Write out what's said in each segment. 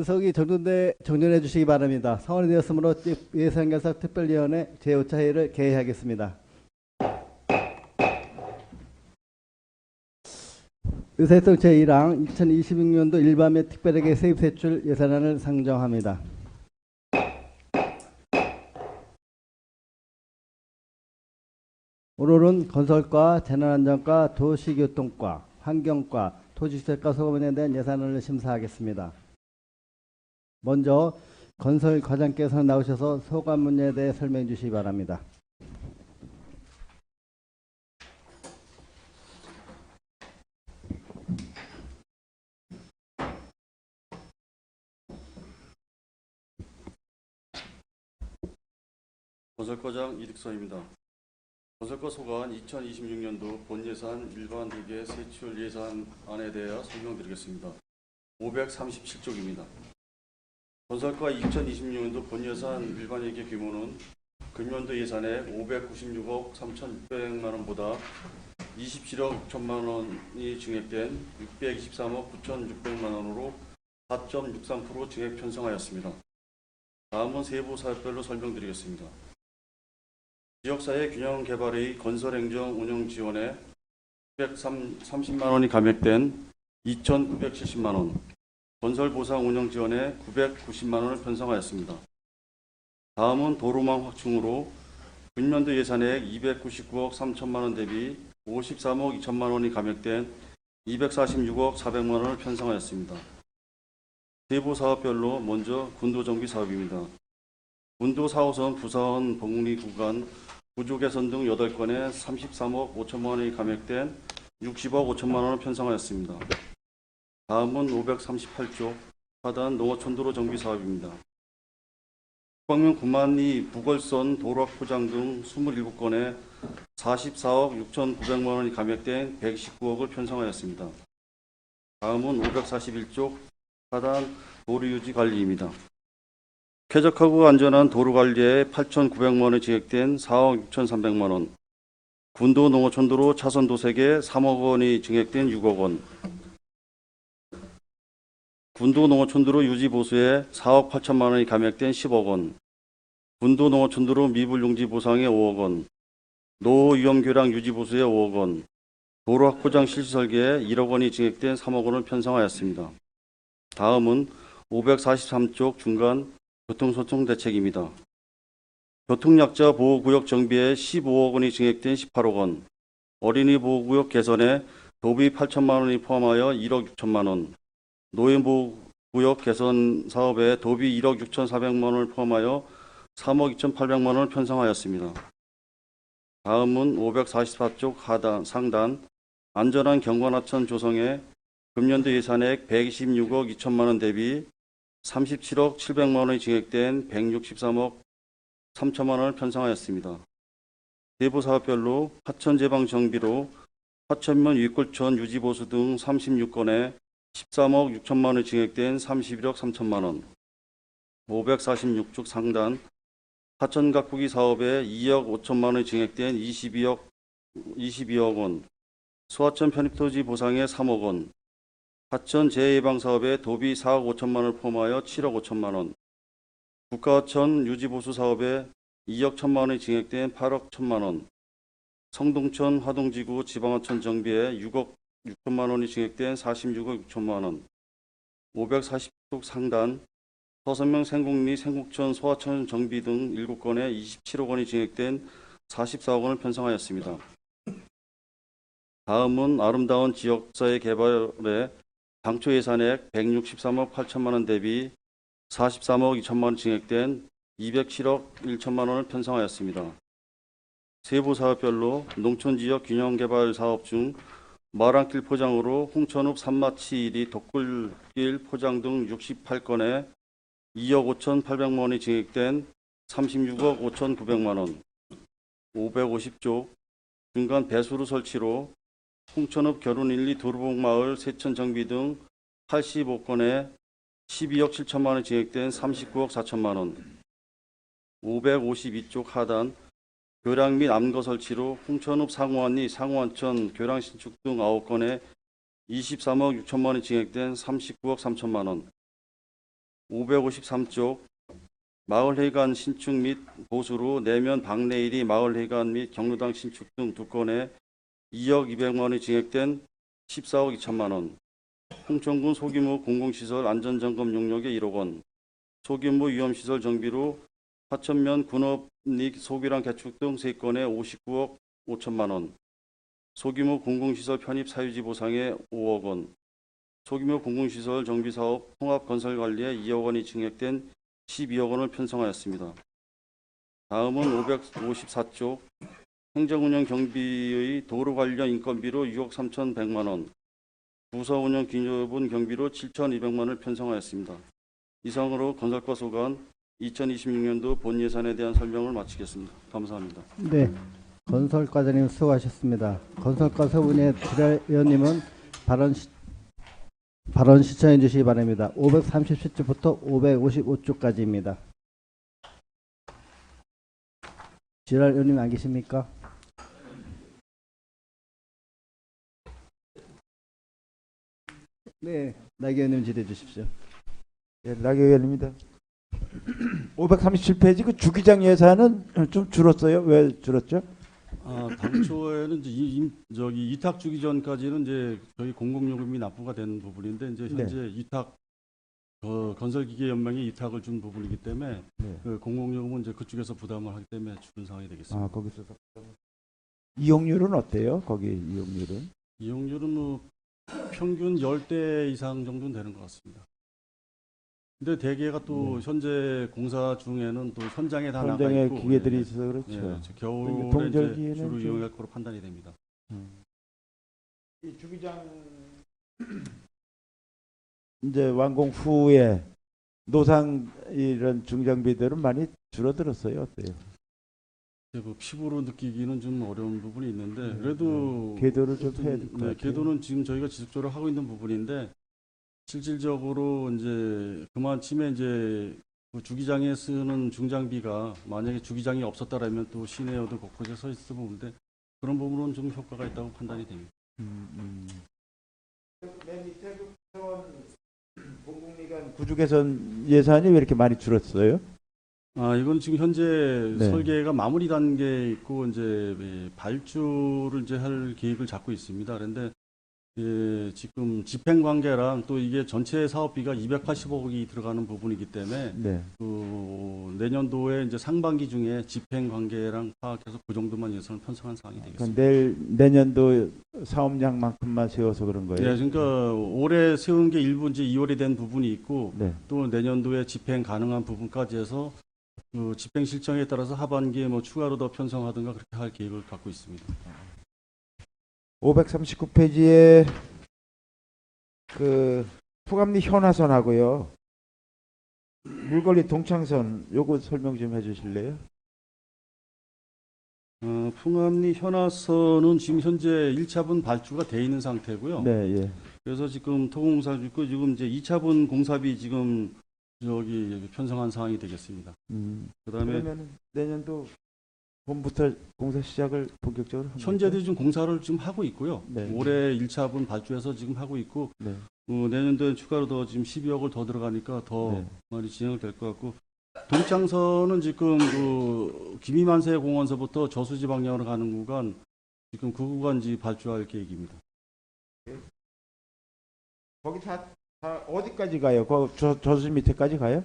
의석이 정돈해 주시기 바랍니다. 상원이 되었으므로 예산결산 특별위원회 제5차 회의를 개회하겠습니다. 의사일정 제1항 2026년도 일반의 특별회계 세입세출 예산안을 상정합니다. 오늘은 건설과, 재난안전과, 도시교통과, 환경과, 토지시설과 소금에 대한 예산안을 심사하겠습니다. 먼저 건설 과장께서 나오셔서 소관 문제에 대해 설명해 주시기 바랍니다. 건설과장 이득선입니다. 건설과 소관 2026년도 본예산 일반회계 세출 예산안에 대하여 설명드리겠습니다. 537쪽입니다. 건설과 2026년도 본예산 일반회계 규모는 금년도 예산의 596억 3,600만원보다 27억 6천만원이 증액된 623억 9,600만원으로 4.63% 증액 편성하였습니다. 다음은 세부 사업별로 설명드리겠습니다. 지역사회 균형 개발의 건설행정 운영 지원에 930만원이 감액된 2,970만원, 건설보상 운영 지원에 990만원을 편성하였습니다. 다음은 도로망 확충으로 금년도 예산액 299억 3천만원 대비 53억 2천만원이 감액된 246억 400만원을 편성하였습니다. 세부 사업별로 먼저 군도정비 사업입니다. 군도 4호선 부사원 복리 구간 구조 개선 등 8건에 33억 5천만원이 감액된 60억 5천만원을 편성하였습니다. 다음은 538쪽 하단 농어촌도로 정비 사업입니다. 북방면 구만리 부걸선 도로학 포장 등 27건에 44억 6,900만원이 감액된 119억을 편성하였습니다. 다음은 541쪽 하단 도로유지 관리입니다. 쾌적하고 안전한 도로관리에 8,900만원이 증액된 4억 6,300만원, 군도 농어촌도로 차선 도색에 3억 원이 증액된 6억 원, 군도 농어촌도로 유지보수에 4억 8천만원이 감액된 10억 원, 군도 농어촌도로 미불용지 보상에 5억 원, 노후위험교량 유지보수에 5억 원, 도로 확포장 실시 설계에 1억 원이 증액된 3억 원을 편성하였습니다. 다음은 543쪽 중간 교통소통 대책입니다. 교통약자 보호구역 정비에 15억 원이 증액된 18억 원, 어린이 보호구역 개선에 도비 8천만 원이 포함하여 1억 6천만 원, 노인 보호구역 개선 사업에 도비 1억 6,400만 원을 포함하여 3억 2,800만 원을 편성하였습니다. 다음은 544쪽 하단 상단 안전한 경관하천 조성에 금년도 예산액 126억 2천만 원 대비 37억 700만 원이 증액된 163억 3천만 원을 편성하였습니다. 세부 사업별로 하천 제방 정비로 하천면 윗골천 유지보수 등 36건에 13억 6천만 원이 증액된 31억 3천만 원, 546쪽 상단 하천 가꾸기 사업에 2억 5천만 원이 증액된 22억 원, 소하천 편입토지 보상에 3억 원, 하천 재해예방 사업에 도비 4억 5천만 원을 포함하여 7억 5천만 원, 국가하천 유지보수 사업에 2억 1천만 원이 증액된 8억 1천만 원, 성동천 화동지구 지방하천 정비에 6억 6천만 원이 증액된 46억 6천만 원, 540쪽 상단 서선명 생곡리 생곡천 소하천 정비 등 7건에 27억 원이 증액된 44억 원을 편성하였습니다. 다음은 아름다운 지역사회 개발에 당초 예산액 163억 8천만 원 대비 43억 2천만 원 증액된 207억 1천만 원을 편성하였습니다. 세부 사업별로 농촌지역 균형개발 사업 중 마랑길 포장으로 홍천읍 산마치 1이 독굴길 포장 등 68건에 2억 5,800만 원이 증액된 36억 5,900만 원, 550쪽 중간 배수로 설치로 홍천읍 결혼 1, 2 도로봉마을 세천 정비 등 85건에 12억 7천만 원이 증액된 39억 4천만 원, 552쪽 하단 교량 및 암거 설치로 홍천읍 상호안리 상호안천 교량 신축 등 9건에 23억 6천만 원이 증액된 39억 3천만 원, 553쪽 마을회관 신축 및 보수로 내면 박내일이 마을회관 및 경로당 신축 등 2건에 2억 200만 원이 증액된 14억 2천만 원, 홍천군 소규모 공공시설 안전점검 용역에 1억 원, 소규모 위험시설 정비로 화천면 군업리 소비랑 개축 등 3건에 59억 5천만 원, 소규모 공공시설 편입 사유지 보상에 5억 원, 소규모 공공시설 정비사업 통합건설관리에 2억 원이 증액된 12억 원을 편성하였습니다. 다음은 554쪽 행정운영 경비의 도로 관련 인건비로 6억 3,100만 원, 부서운영 기념분 경비로 7,200만 원을 편성하였습니다. 이상으로 건설과 소관 2026년도 본 예산에 대한 설명을 마치겠습니다. 감사합니다. 네, 건설과장님 수고하셨습니다. 건설과 소분의 지랄 의원님은 발언 시청해 주시기 바랍니다. 537쪽부터 555쪽까지입니다. 지랄 의원님 안 계십니까? 네, 나기 의원님 질의해 주십시오. 예, 락 의원입니다. 537페이지 그 주기장 예산은 좀 줄었어요. 왜 줄었죠? 당초에는 이제 저기 이탁 주기 전까지는 이제 저희 공공요금이 납부가 되는 부분인데 이제 현재 이탁 건설기계연맹이 이탁을 준 부분이기 때문에 그 공공요금은 이제 그쪽에서 부담을 하기 때문에 줄은 상황이 되겠습니다. 거기서 이용률은 어때요? 거기 이용률은? 이용률은 뭐 평균 10대 이상 정도는 되는 것 같습니다. 근데 대개가 또 현재 공사 중에는 또 현장에 다 나가 현장에 있고 기계들이 있어서 그렇죠. 겨울에 동절기에는 이제 주로 좀- 이용할 거로 판단이 됩니다. 이 주기장 이제 완공 후에 노상 이런 중장비들은 많이 줄어들었어요. 어때요? 뭐 피부로 느끼기는 좀 어려운 부분이 있는데 그래도 궤도를 좀 해야 될 것 네, 같아요. 궤도는 지금 저희가 지속적으로 하고 있는 부분인데 실질적으로 이제 그만침에 이제 그 주기장에 쓰는 중장비가 만약에 주기장이 없었다라면 또 시내에도 곳곳에 서 있을 부분인데 그런 부분은 좀 효과가 있다고 판단이 됩니다. 맨 밑에 그 구성원 공공기관 구조 개선 예산이 왜 이렇게 많이 줄었어요? 이건 지금 현재 네. 설계가 마무리 단계에 있고 이제 발주를 이제 할 계획을 잡고 있습니다. 그런데 지금 집행 관계랑 또 이게 전체 사업비가 280억이 들어가는 부분이기 때문에 네. 그 내년도에 이제 상반기 중에 집행 관계랑 파악해서 그 정도만 예산을 편성한 사항이 되겠습니다. 내년도 사업량만큼만 세워서 그런 거예요? 네, 그러니까 올해 세운 게 일부 이제 2월이 된 부분이 있고 네. 또 내년도에 집행 가능한 부분까지 해서 그 집행 실정에 따라서 하반기에 뭐 추가로 더 편성하든가 그렇게 할 계획을 갖고 있습니다. 539페이지에 그 풍암리 현화선하고요. 물거리 동창선 요거 설명 좀 해주실래요? 풍암리 현화선은 지금 현재 1차분 발주가 돼 있는 상태고요. 네, 예. 그래서 지금 토공공사도 있고 지금 이제 2차분 공사비 지금 여기 편성한 상황이 되겠습니다. 그다음에 그러면 내년도 봄부터 공사 시작을 본격적으로 합니까? 현재도 지금 공사를 지금 하고 있고요. 네. 올해 1차분 발주해서 지금 하고 있고 네. 내년도에 추가로 더 지금 12억을 더 들어가니까 더 네. 많이 진행을 될 것 같고 동창선은 지금 그 기미만세 공원서부터 저수지 방향으로 가는 구간 지금 그 구간지 발주할 계획입니다. 거기 다 어디까지 가요? 저수 밑에까지 가요?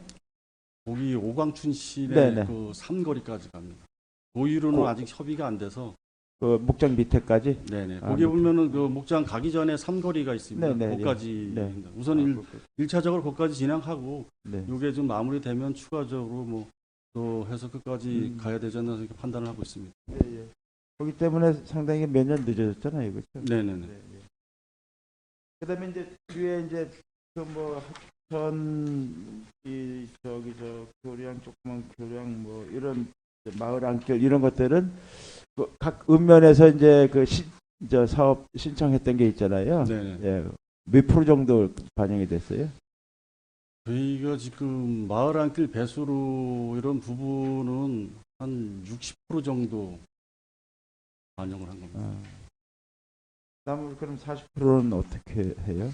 거기 오광춘 시내 네네. 그 삼거리까지 갑니다. 고의로는 아직 협의가 안 돼서 그 목장 밑에까지? 네네. 아, 거기 보면은 그 목장 가기 전에 삼거리가 있습니다. 네네, 거기까지 네. 우선 1차적으로 거기까지 진행하고 네. 이게 좀 마무리되면 추가적으로 뭐 또 해서 끝까지 음. 가야 되지 않나 이렇게 판단을 하고 있습니다. 예, 예. 거기 때문에 상당히 몇 년 늦어졌잖아요, 그렇죠? 네네네. 그다음에 이제 뒤에 이제 그 뭐 하천 이 저기 저 교량 조그만 교량 뭐 이런 마을 안길 이런 것들은 그 각 읍면에서 이제 저 사업 신청했던 게 있잖아요. 네네. 예. 몇 프로 정도 반영이 됐어요? 저희가 지금 마을 안길 배수로 이런 부분은 한 60% 정도 반영을 한 겁니다. 나머지 그럼 40%는 어떻게 해요?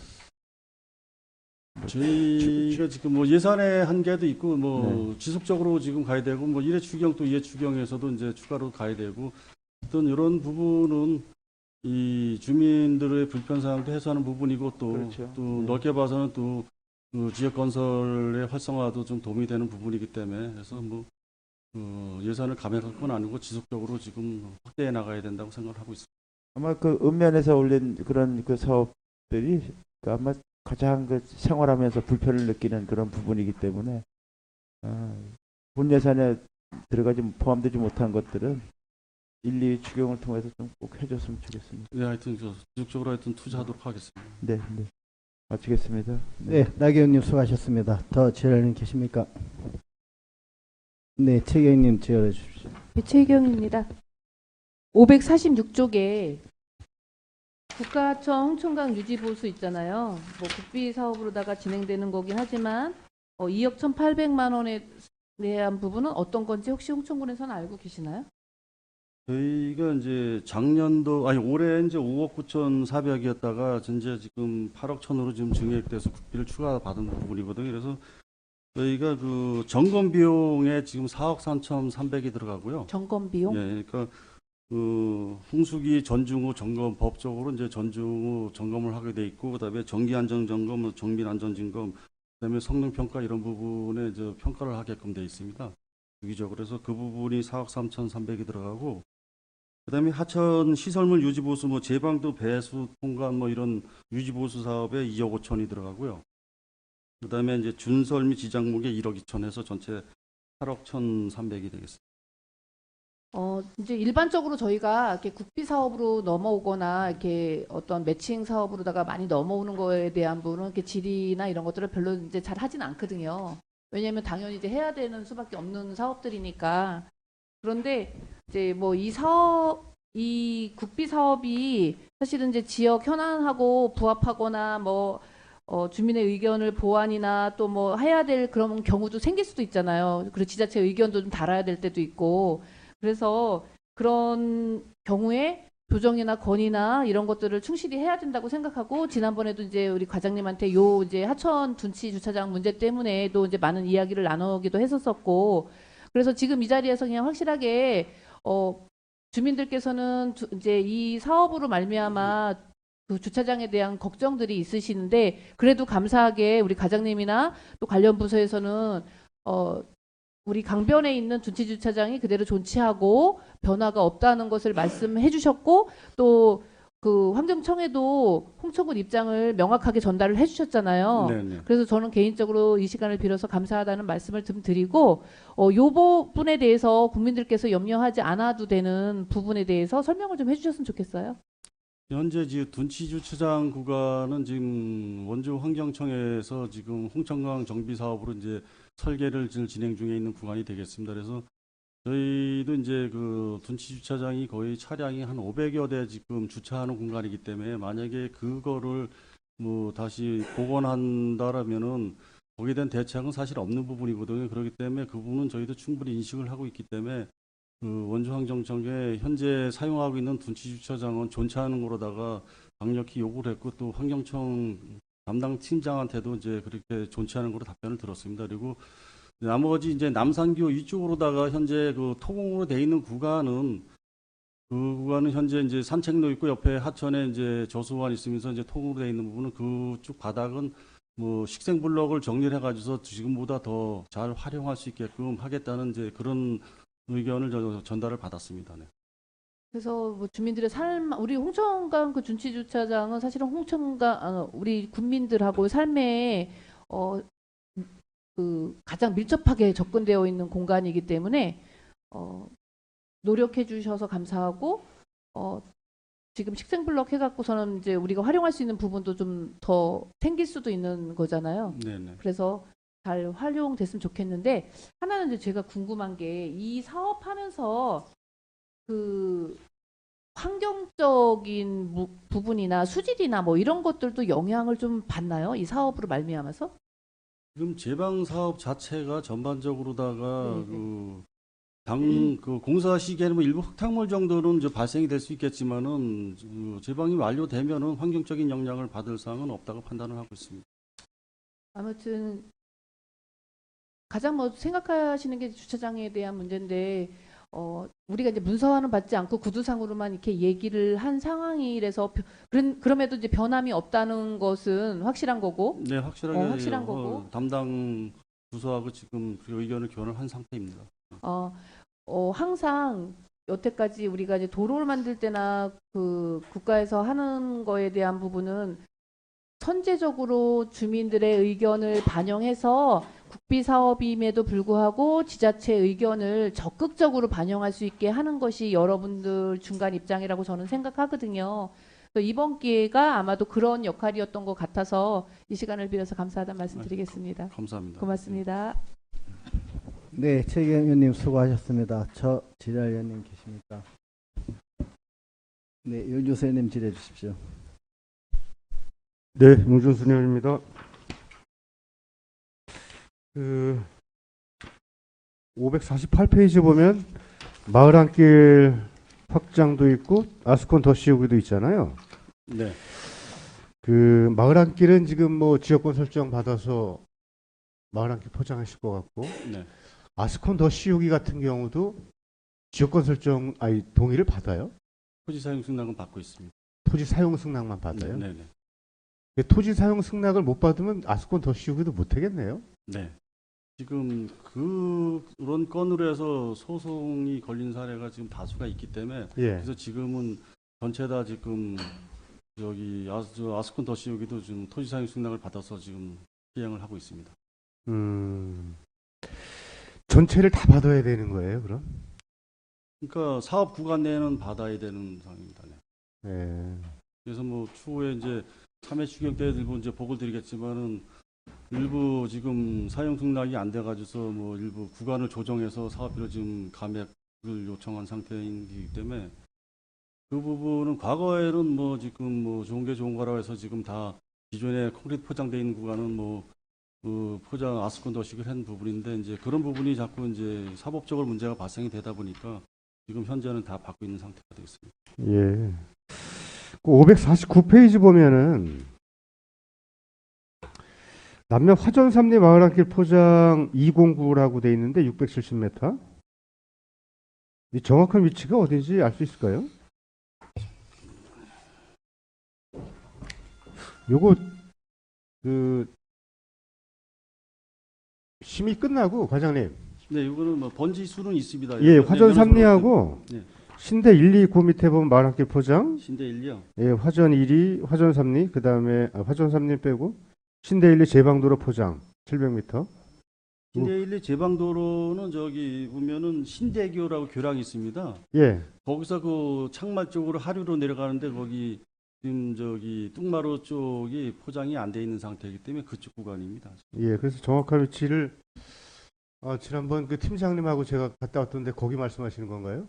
저희가 지금 뭐 예산의 한계도 있고 뭐 네. 지속적으로 지금 가야 되고 뭐 1회 추경 또 2회 추경에서도 이제 추가로 가야 되고 어떤 이런 부분은 이 주민들의 불편 사항도 해소하는 부분이고 또 그렇죠. 네. 넓게 봐서는 또 그 지역 건설의 활성화도 좀 도움이 되는 부분이기 때문에 그래서 뭐 예산을 감액할 건 아니고 지속적으로 지금 확대해 나가야 된다고 생각을 하고 있습니다. 아마 그 읍면에서 올린 그런 그 사업들이 그 아마 가장 그 생활하면서 불편을 느끼는 그런 부분이기 때문에 본 예산에 들어가지 포함되지 못한 것들은 1, 2 추경을 통해서 좀 꼭 해줬으면 좋겠습니다. 네, 하여튼 지속적으로 하여튼 투자하도록 하겠습니다. 네, 네. 마치겠습니다. 네, 나경님 수고하셨습니다. 더 질의는 계십니까? 네, 최경님 질의해 주십시오. 최희경입니다. 546쪽에 국가청 홍천강 유지보수 있잖아요. 뭐 국비 사업으로다가 진행되는 거긴 하지만 2억 1,800만 원에 대한 부분은 어떤 건지 혹시 홍천군에서는 알고 계시나요? 저희가 이제 올해 이제 5억 9,400이었다가 이제 지금 8억 1,000으로 지금 증액돼서 국비를 추가 받은 부분이거든요. 그래서 저희가 그 점검 비용에 지금 4억 3,300이 들어가고요. 점검 비용? 예, 그러니까 그 홍수기 전중 후 점검 법적으로 이제 전중 후 점검을 하게 돼 있고 그다음에 정기 안전 점검, 정밀 안전 점검, 그다음에 성능 평가 이런 부분에 이제 평가를 하게끔 돼 있습니다. 주기적으로 그래서 그 부분이 4억 3,300이 들어가고 그다음에 하천 시설물 유지 보수 뭐 제방도 배수 통관 뭐 이런 유지 보수 사업에 2억 5천이 들어가고요. 그다음에 이제 준설 및 지장목에 1억 2천 해서 전체 8억 1,300이 되겠습니다. 이제 일반적으로 저희가 이렇게 국비 사업으로 넘어오거나 이렇게 어떤 매칭 사업으로다가 많이 넘어오는 거에 대한 부분은 이렇게 질의나 이런 것들을 별로 이제 잘 하진 않거든요. 왜냐하면 당연히 이제 해야 되는 수밖에 없는 사업들이니까. 그런데 이제 뭐 이 국비 사업이 사실은 이제 지역 현안하고 부합하거나 뭐 주민의 의견을 보완이나 또 뭐 해야 될 그런 경우도 생길 수도 있잖아요. 그리고 지자체 의견도 좀 달아야 될 때도 있고. 그래서 그런 경우에 조정이나 건의나 이런 것들을 충실히 해야 된다고 생각하고 지난번에도 이제 우리 과장님한테 요 이제 하천 둔치 주차장 문제 때문에도 이제 많은 이야기를 나누기도 했었었고 그래서 지금 이 자리에서 그냥 확실하게 주민들께서는 이제 이 사업으로 말미암아 그 주차장에 대한 걱정들이 있으시는데 그래도 감사하게 우리 과장님이나 또 관련 부서에서는 우리 강변에 있는 둔치 주차장이 그대로 존치하고 변화가 없다는 것을 말씀해 주셨고 또 그 환경청에도 홍천군 입장을 명확하게 전달을 해 주셨잖아요. 네네. 그래서 저는 개인적으로 이 시간을 빌어서 감사하다는 말씀을 좀 드리고 요 부분에 대해서 국민들께서 염려하지 않아도 되는 부분에 대해서 설명을 좀 해주셨으면 좋겠어요. 현재 지금 둔치 주차장 구간은 지금 원주 환경청에서 지금 홍천강 정비 사업으로 이제 설계를 지금 진행 중에 있는 구간이 되겠습니다. 그래서 저희도 이제 그 둔치 주차장이 거의 차량이 한 500여 대 지금 주차하는 공간이기 때문에 만약에 그거를 뭐 다시 복원한다라면은 거기에 대한 대책은 사실 없는 부분이거든요. 그렇기 때문에 그 부분은 저희도 충분히 인식을 하고 있기 때문에 그 원주환경청에 현재 사용하고 있는 둔치 주차장은 존치하는 거로다가 강력히 요구를 했고 또 환경청 담당 팀장한테도 이제 그렇게 존치하는 거로 답변을 들었습니다. 그리고 나머지 이제 남산교 이쪽으로다가 현재 그 토공으로 돼 있는 구간은 그 구간은 현재 이제 산책로 있고 옆에 하천에 이제 저수관 있으면서 이제 토공으로 돼 있는 부분은 그쪽 바닥은 뭐 식생 블럭을 정리를 해가지고서 지금보다 더 잘 활용할 수 있게끔 하겠다는 이제 그런 의견을 전달을 받았습니다. 네. 그래서 뭐 주민들의 삶, 우리 홍천강 그 둔치 주차장은 사실은 우리 국민들하고 삶에 그 가장 밀접하게 접근되어 있는 공간이기 때문에 노력해 주셔서 감사하고 지금 식생블럭 해갖고서는 이제 우리가 활용할 수 있는 부분도 좀 더 생길 수도 있는 거잖아요. 네네. 그래서 잘 활용됐으면 좋겠는데 하나는 이제 제가 궁금한 게 이 사업하면서 그 환경적인 부분이나 수질이나 뭐 이런 것들도 영향을 좀 받나요? 이 사업으로 말미암아서? 지금 제방 사업 자체가 전반적으로다가 네네. 그 공사 시기에는 뭐 일부 흙탕물 정도는 이제 발생이 될 수 있겠지만은 제방이 완료되면은 환경적인 영향을 받을 사항은 없다고 판단을 하고 있습니다. 아무튼 가장 뭐 생각하시는 게 주차장에 대한 문제인데 우리가 이제 문서화는 받지 않고 구두상으로만 이렇게 얘기를 한 상황이라서 그럼에도 이제 변함이 없다는 것은 확실한 거고. 네, 확실하게 확실한 거고. 담당 부서하고 지금 그 의견을 교환한 상태입니다. 항상 여태까지 우리가 이제 도로를 만들 때나 그 국가에서 하는 거에 대한 부분은 선제적으로 주민들의 의견을 반영해서 국비 사업임에도 불구하고 지자체 의견을 적극적으로 반영할 수 있게 하는 것이 여러분들 중간 입장이라고 저는 생각하거든요. 그래서 이번 기회가 아마도 그런 역할이었던 것 같아서 이 시간을 빌어서 감사하다는 말씀 드리겠습니다. 감사합니다. 고맙습니다. 네, 최경 의원님 수고하셨습니다. 저 지랄 의원님 계십니까? 네, 윤주수 의원님 질의해 주십시오. 네, 윤준수 의원입니다. 그 548페이지 보면 마을 한길 확장도 있고 아스콘 더 씌우기도 있잖아요. 네. 그 마을 한길은 지금 뭐 지역권 설정 받아서 마을 한길 포장하실 것 같고 네. 아스콘 더 씌우기 같은 경우도 지역권 설정 동의를 받아요? 토지 사용 승낙은 받고 있습니다. 토지 사용 승낙만 받아요? 네, 네. 토지 사용 승낙을 못 받으면 아스콘 더 씌우기도 못 하겠네요. 네. 지금 그런 건으로 해서 소송이 걸린 사례가 지금 다수가 있기 때문에 예. 그래서 지금은 전체 다 지금 여기 아스콘 더 씌우기도 지금 토지 사용 승낙을 받아서 지금 시행을 하고 있습니다. 전체를 다 받아야 되는 거예요, 그럼? 그러니까 사업 구간 내에는 받아야 되는 상황입니다. 네. 예. 그래서 뭐 추후에 이제 3회 추경 때 들고 이제 보고를 드리겠지만은 일부 지금 사용 승낙이 안 돼가지고서 뭐 일부 구간을 조정해서 사업비로 지금 감액을 요청한 상태이기 때문에 그 부분은 과거에는 뭐 지금 뭐 좋은 게 좋은 거라고 해서 지금 다 기존에 콘크리트 포장되어 있는 구간은 뭐 그 포장 아스콘 더식을 한 부분인데 이제 그런 부분이 자꾸 이제 사법적으로 문제가 발생이 되다 보니까 지금 현재는 다 받고 있는 상태가 되겠습니다. 예. 그 549페이지 보면은 남면 화전 삼리 마을 한길 포장 209라고 돼 있는데 670m. 이 정확한 위치가 어딘지 알 수 있을까요? 요거 그 심의 끝나고 과장님. 네, 이거는 뭐 번지 수는 있습니다. 예, 화전 삼리하고 네. 신대 1, 2, 9 밑에 보면 마을 한길 포장. 신대 1이요. 예, 화전 1이 화전 3리 그다음에 화전 3리 빼고 신대 1리 제방도로 포장 700m. 신대 1리 제방도로는 저기 보면은 신대교라고 교량이 있습니다. 예. 거기서 그 창말 쪽으로 하류로 내려가는데 거기 지금 저기 뚝마루 쪽이 포장이 안 돼 있는 상태이기 때문에 그쪽 구간입니다. 예. 그래서 정확한 위치를 지난번 그 팀장님하고 제가 갔다 왔던데 거기 말씀하시는 건가요?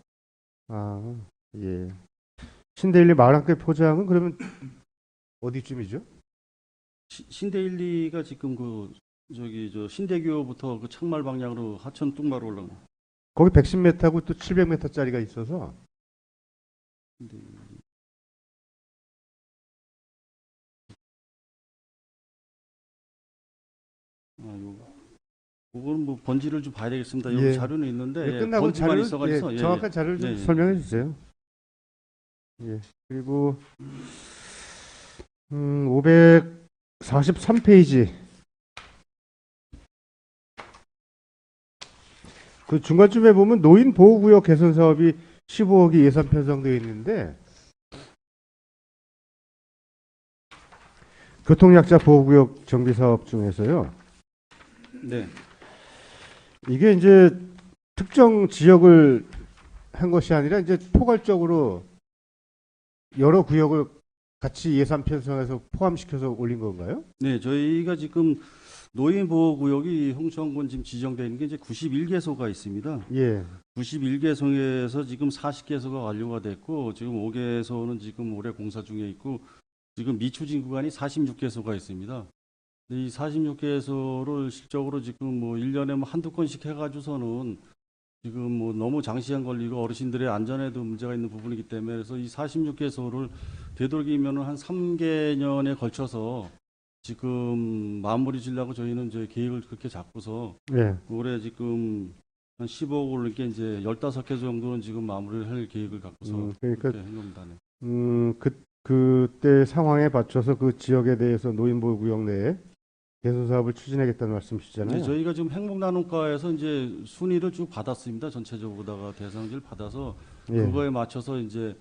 아, 예. 신대 1리 마을 한길 포장은 그러면 어디쯤이죠? 신대 1리가 지금 그 저기 저 신대교부터 그 창말 방향으로 하천 뚝마루 올라가. 거기 110m고 또 700m짜리가 있어서 신대 1리. 그거는 뭐 번지를 좀 봐야 되겠습니다. 여기 예. 자료는 있는데 예, 예, 끝나고 번지만 자료를 있어가지고 정확한 자료를 좀 예, 예. 설명해 주세요. 예. 그리고 543페이지 그 중간쯤에 보면 노인 보호구역 개선 사업이 15억이 예산 편성되어 있는데 교통약자 보호구역 정비 사업 중에서요. 네. 이게 이제 특정 지역을 한 것이 아니라 이제 포괄적으로 여러 구역을 같이 예산 편성해서 포함시켜서 올린 건가요? 네, 저희가 지금 노인보호구역이 홍천군 지금 지정되어 있는 게 이제 91개소가 있습니다. 예. 91개소에서 지금 40개소가 완료가 됐고 지금 5개소는 지금 올해 공사 중에 있고 지금 미추진 구간이 46개소가 있습니다. 이 46개소를 실적으로 지금 뭐 1년에 뭐 한두 건씩 해가지고서는 지금 뭐 너무 장시간 걸리고 어르신들의 안전에도 문제가 있는 부분이기 때문에 그래서 이 46개소를 되도록이면 한 3개년에 걸쳐서 지금 마무리 지려고 저희는 이제 계획을 그렇게 잡고서 예. 올해 지금 한 10억 올게 이제 15개 정도는 지금 마무리를 할 계획을 갖고서 그러니까 그렇게 한 겁니다. 네. 그때 상황에 맞춰서 그 지역에 대해서 노인보호구역 내에 개선 사업을 추진하겠다는 말씀이시잖아요. 네, 저희가 지금 행복나눔과에서 이제 순위를 쭉 받았습니다. 전체적으로다가 대상지를 받아서 예. 그거에 맞춰서 이제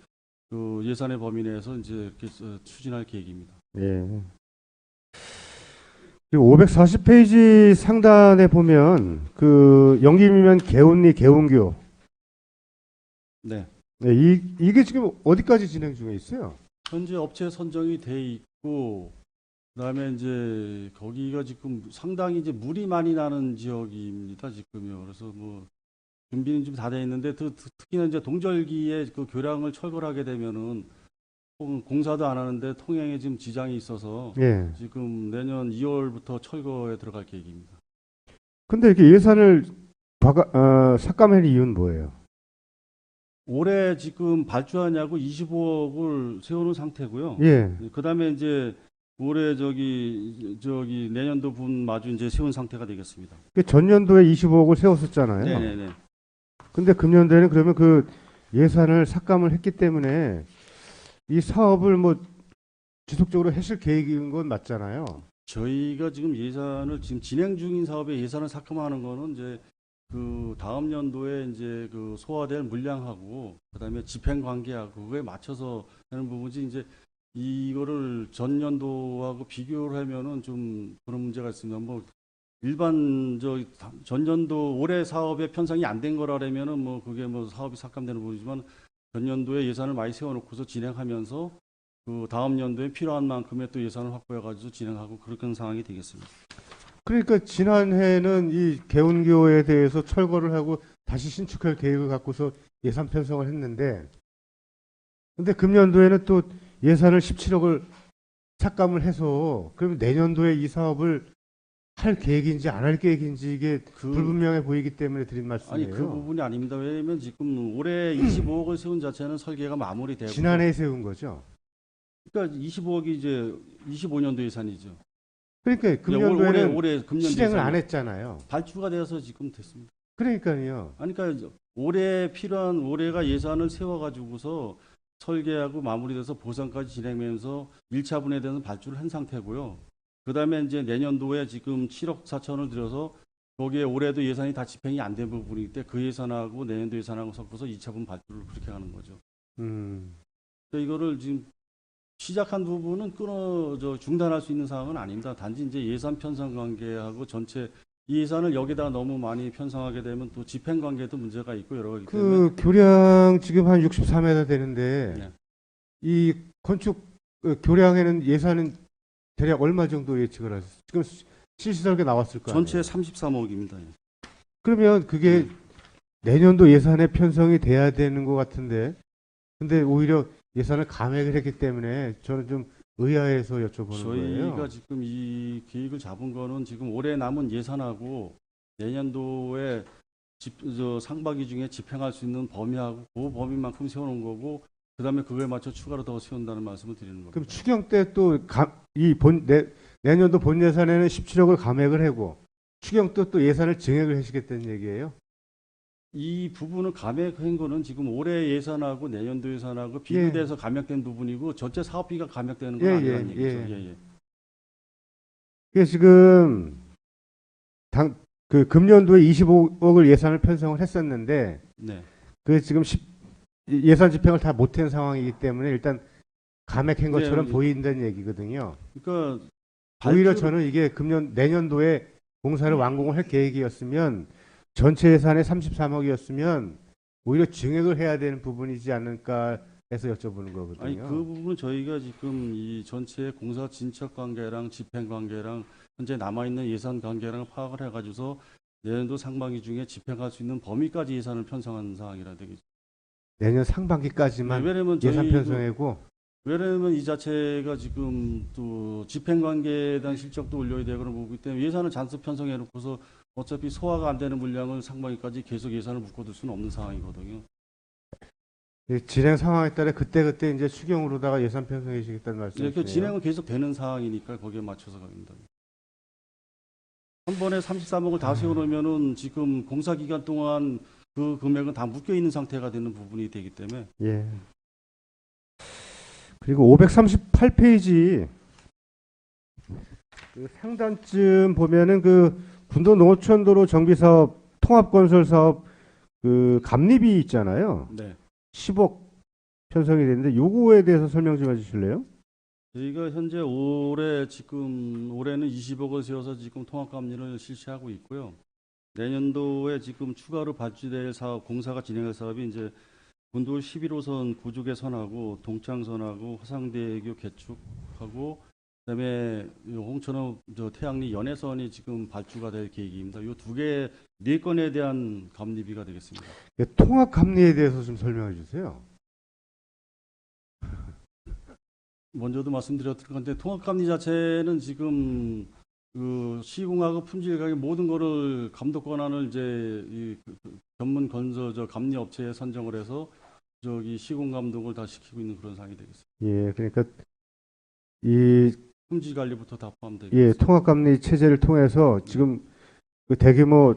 그 예산의 범위 내에서 이제 이렇게 추진할 계획입니다. 예. 540페이지 상단에 보면 그 영김이면 개운리 개운교. 네. 네, 이게 지금 어디까지 진행 중에 있어요? 현재 업체 선정이 돼 있고 그다음에 이제 거기가 지금 상당히 이제 물이 많이 나는 지역입니다. 지금요. 그래서 뭐 준비는 좀 다 돼 있는데 특히나 이제 동절기에 그 교량을 철거하게 되면은 공사도 안 하는데 통행에 지금 지장이 있어서 예. 지금 내년 2월부터 철거에 들어갈 계획입니다. 근데 이렇게 예산을 삭감할 이유는 뭐예요? 올해 지금 발주하냐고 25억을 세우는 상태고요. 예. 그다음에 이제 올해 저기 내년도 분 마주 이제 세운 상태가 되겠습니다. 그 전년도에 25억을 세웠었잖아요. 네네네. 근데 금년도에는 그러면 그 예산을 삭감을 했기 때문에 이 사업을 뭐 지속적으로 하실 계획인 건 맞잖아요. 저희가 지금 예산을 지금 진행 중인 사업에 예산을 삭감하는 거는 이제 그 다음 연도에 이제 그 소화될 물량하고 그다음에 집행 관계하고 그거에 맞춰서 하는 부분이지 이제 이거를 전년도하고 비교를 하면은 좀 그런 문제가 있습니다. 뭐 일반 전년도 올해 사업에 편성이 안 된 거라면은 뭐 그게 뭐 사업이 삭감되는 부분이지만 전년도에 예산을 많이 세워놓고서 진행하면서 그 다음 연도에 필요한 만큼의 또 예산을 확보해가지고 진행하고 그런 상황이 되겠습니다. 그러니까 지난해는 이 개운교에 대해서 철거를 하고 다시 신축할 계획을 갖고서 예산 편성을 했는데 근데 금년도에는 또 예산을 17억을 삭감을 해서 그럼 내년도에 이 사업을 할 계획인지 안 할 계획인지 이게 불분명해 보이기 때문에 드린 말씀이에요. 아니 그 부분이 아닙니다. 왜냐하면 지금 올해 25억을 세운 자체는 설계가 마무리되고 지난해에 세운 거죠. 그러니까 25억이 이제 25년도 예산이죠. 그러니까 금년도에는 올해 금년 실행을 안 했잖아요. 발주가 되어서 지금 됐습니다. 그러니까요. 아니, 그러니까 올해 필요한 올해가 예산을 세워가지고서 설계하고 마무리돼서 보상까지 진행하면서 1차 분에 대해서 발주를 한 상태고요. 그다음에 이제 내년도에 지금 7억 4천을 들여서 거기에 올해도 예산이 다 집행이 안 된 부분이기 때문에 그 예산하고 내년도 예산하고 섞어서 2차 분 발주를 그렇게 하는 거죠. 그러니까 이거를 지금 시작한 부분은 중단할 수 있는 상황은 아닙니다. 단지 이제 예산 편성 관계하고 전체 이 예산을 여기다 너무 많이 편성하게 되면 또 집행 관계도 문제가 있고 여러 가지 때문에 그 교량 지금 한 64m 되는데 네. 이 건축 교량에는 예산은 대략 얼마 정도 예측을 하셨어요? 지금 실시설계 나왔을 거 아니에요? 전체 33억입니다. 그러면 그게 내년도 예산에 편성이 돼야 되는 것 같은데 근데 오히려 예산을 감액을 했기 때문에 저는 좀 의아해서 여쭤보는 거예요. 저희가 지금 이 계획을 잡은 거는 지금 올해 남은 예산하고 내년도에 상반기 중에 집행할 수 있는 범위하고 그 범위만큼 세워놓은 거고 그다음에 그거에 맞춰 추가로 더 세운다는 말씀을 드리는 겁니다. 그럼 추경 때 또 내년도 본 예산에는 17억을 감액을 하고 추경 또 예산을 증액을 하시겠다는 얘기예요? 이 부분을 감액한 거는 지금 올해 예산하고 내년도 예산하고 비교돼서 감액된 부분이고 전체 사업비가 감액되는 건 아니라는 얘기죠. 이게 지금 그 금년도에 25억을 예산을 편성을 했었는데 네. 그 지금 예산 집행을 다 못한 상황이기 때문에 일단 감액한 것처럼 네, 보인다는 얘기거든요. 그러니까 오히려 저는 이게 내년도에 공사를 완공을 할 계획이었으면 전체 예산의 33억이었으면 오히려 증액을 해야 되는 부분이지 않을까 해서 여쭤보는 거거든요. 아니 그 부분은 저희가 지금 이 전체 공사 진척 관계랑 집행 관계랑 현재 남아 있는 예산 관계랑 파악을 해가지고서 내년도 상반기 중에 집행할 수 있는 범위까지 예산을 편성한 상황이라 되겠죠. 내년 상반기까지만 왜냐면 예산 편성하고 왜냐면 이 자체가 지금 또 집행 관계에 대한 실적도 올려야 되고 그런 부분이기 때문에 예산을 잔뜩 편성해 놓고서 어차피 소화가 안 되는 물량을 상반기까지 계속 예산을 묶어둘 수는 없는 상황이거든요. 진행 상황에 따라 그때 이제 추경으로다가 예산 편성해 주시겠다는 네, 말씀이시네요. 그 진행은 계속 되는 상황이니까 거기에 맞춰서 갑니다. 한 번에 33억을 다 세워놓으면은 지금 공사 기간 동안 그 금액은 다 묶여 있는 상태가 되는 부분이 되기 때문에 예. 그리고 538페이지 그 상단쯤 보면은 그 군도 농어촌도로 정비 사업 통합 건설 사업 그 감립이 있잖아요. 네. 10억 편성이 됐는데 요거에 대해서 설명 좀 해주실래요? 저희가 현재 올해는 20억을 세워서 지금 통합감리를 실시하고 있고요. 내년도에 지금 추가로 발주될 사업, 공사가 진행할 사업이 이제 군도 11호선 구조 개선하고 동창선하고 화상대교 개축하고 그다음에 홍천호 태양리 연해선이 지금 발주가 될 계획입니다. 이 네 건에 대한 감리비가 되겠습니다. 통합 감리에 대해서 좀 설명해 주세요. 먼저도 말씀드렸던 건데 통합감리 자체는 지금 그 시공하고 품질가격 모든 거를 감독 권한을 이제 전문 건설 감리 업체에 선정을 해서 시공 감독을 다 시키고 있는 그런 상황이 되겠습니다. 예, 그러니까 이 품질 관리부터 다 포함되고 예, 있습니다. 통합 감리 체제를 통해서 지금 그 대규모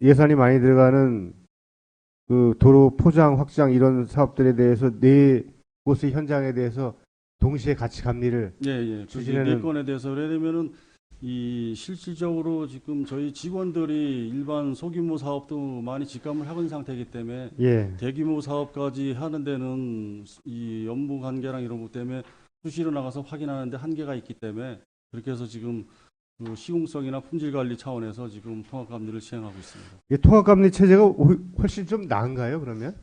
예산이 많이 들어가는 그 도로 포장 확장 이런 사업들에 대해서 네 곳의 현장에 대해서 동시에 같이 감리를 예. 네 건에 대해서 왜냐면은 이 실질적으로 지금 저희 직원들이 일반 소규모 사업도 많이 직감을 하고 있는 상태이기 때문에 예, 대규모 사업까지 하는 데는 이 업무 관계랑 이런 것 때문에 수시로 나가서 확인하는데 한계가 있기 때문에 그렇게 해서 지금 그 시공성이나 품질 관리 차원에서 지금 통합 감리를 시행하고 있습니다. 이 통합 감리 체제가 훨씬 좀 나은가요, 그러면?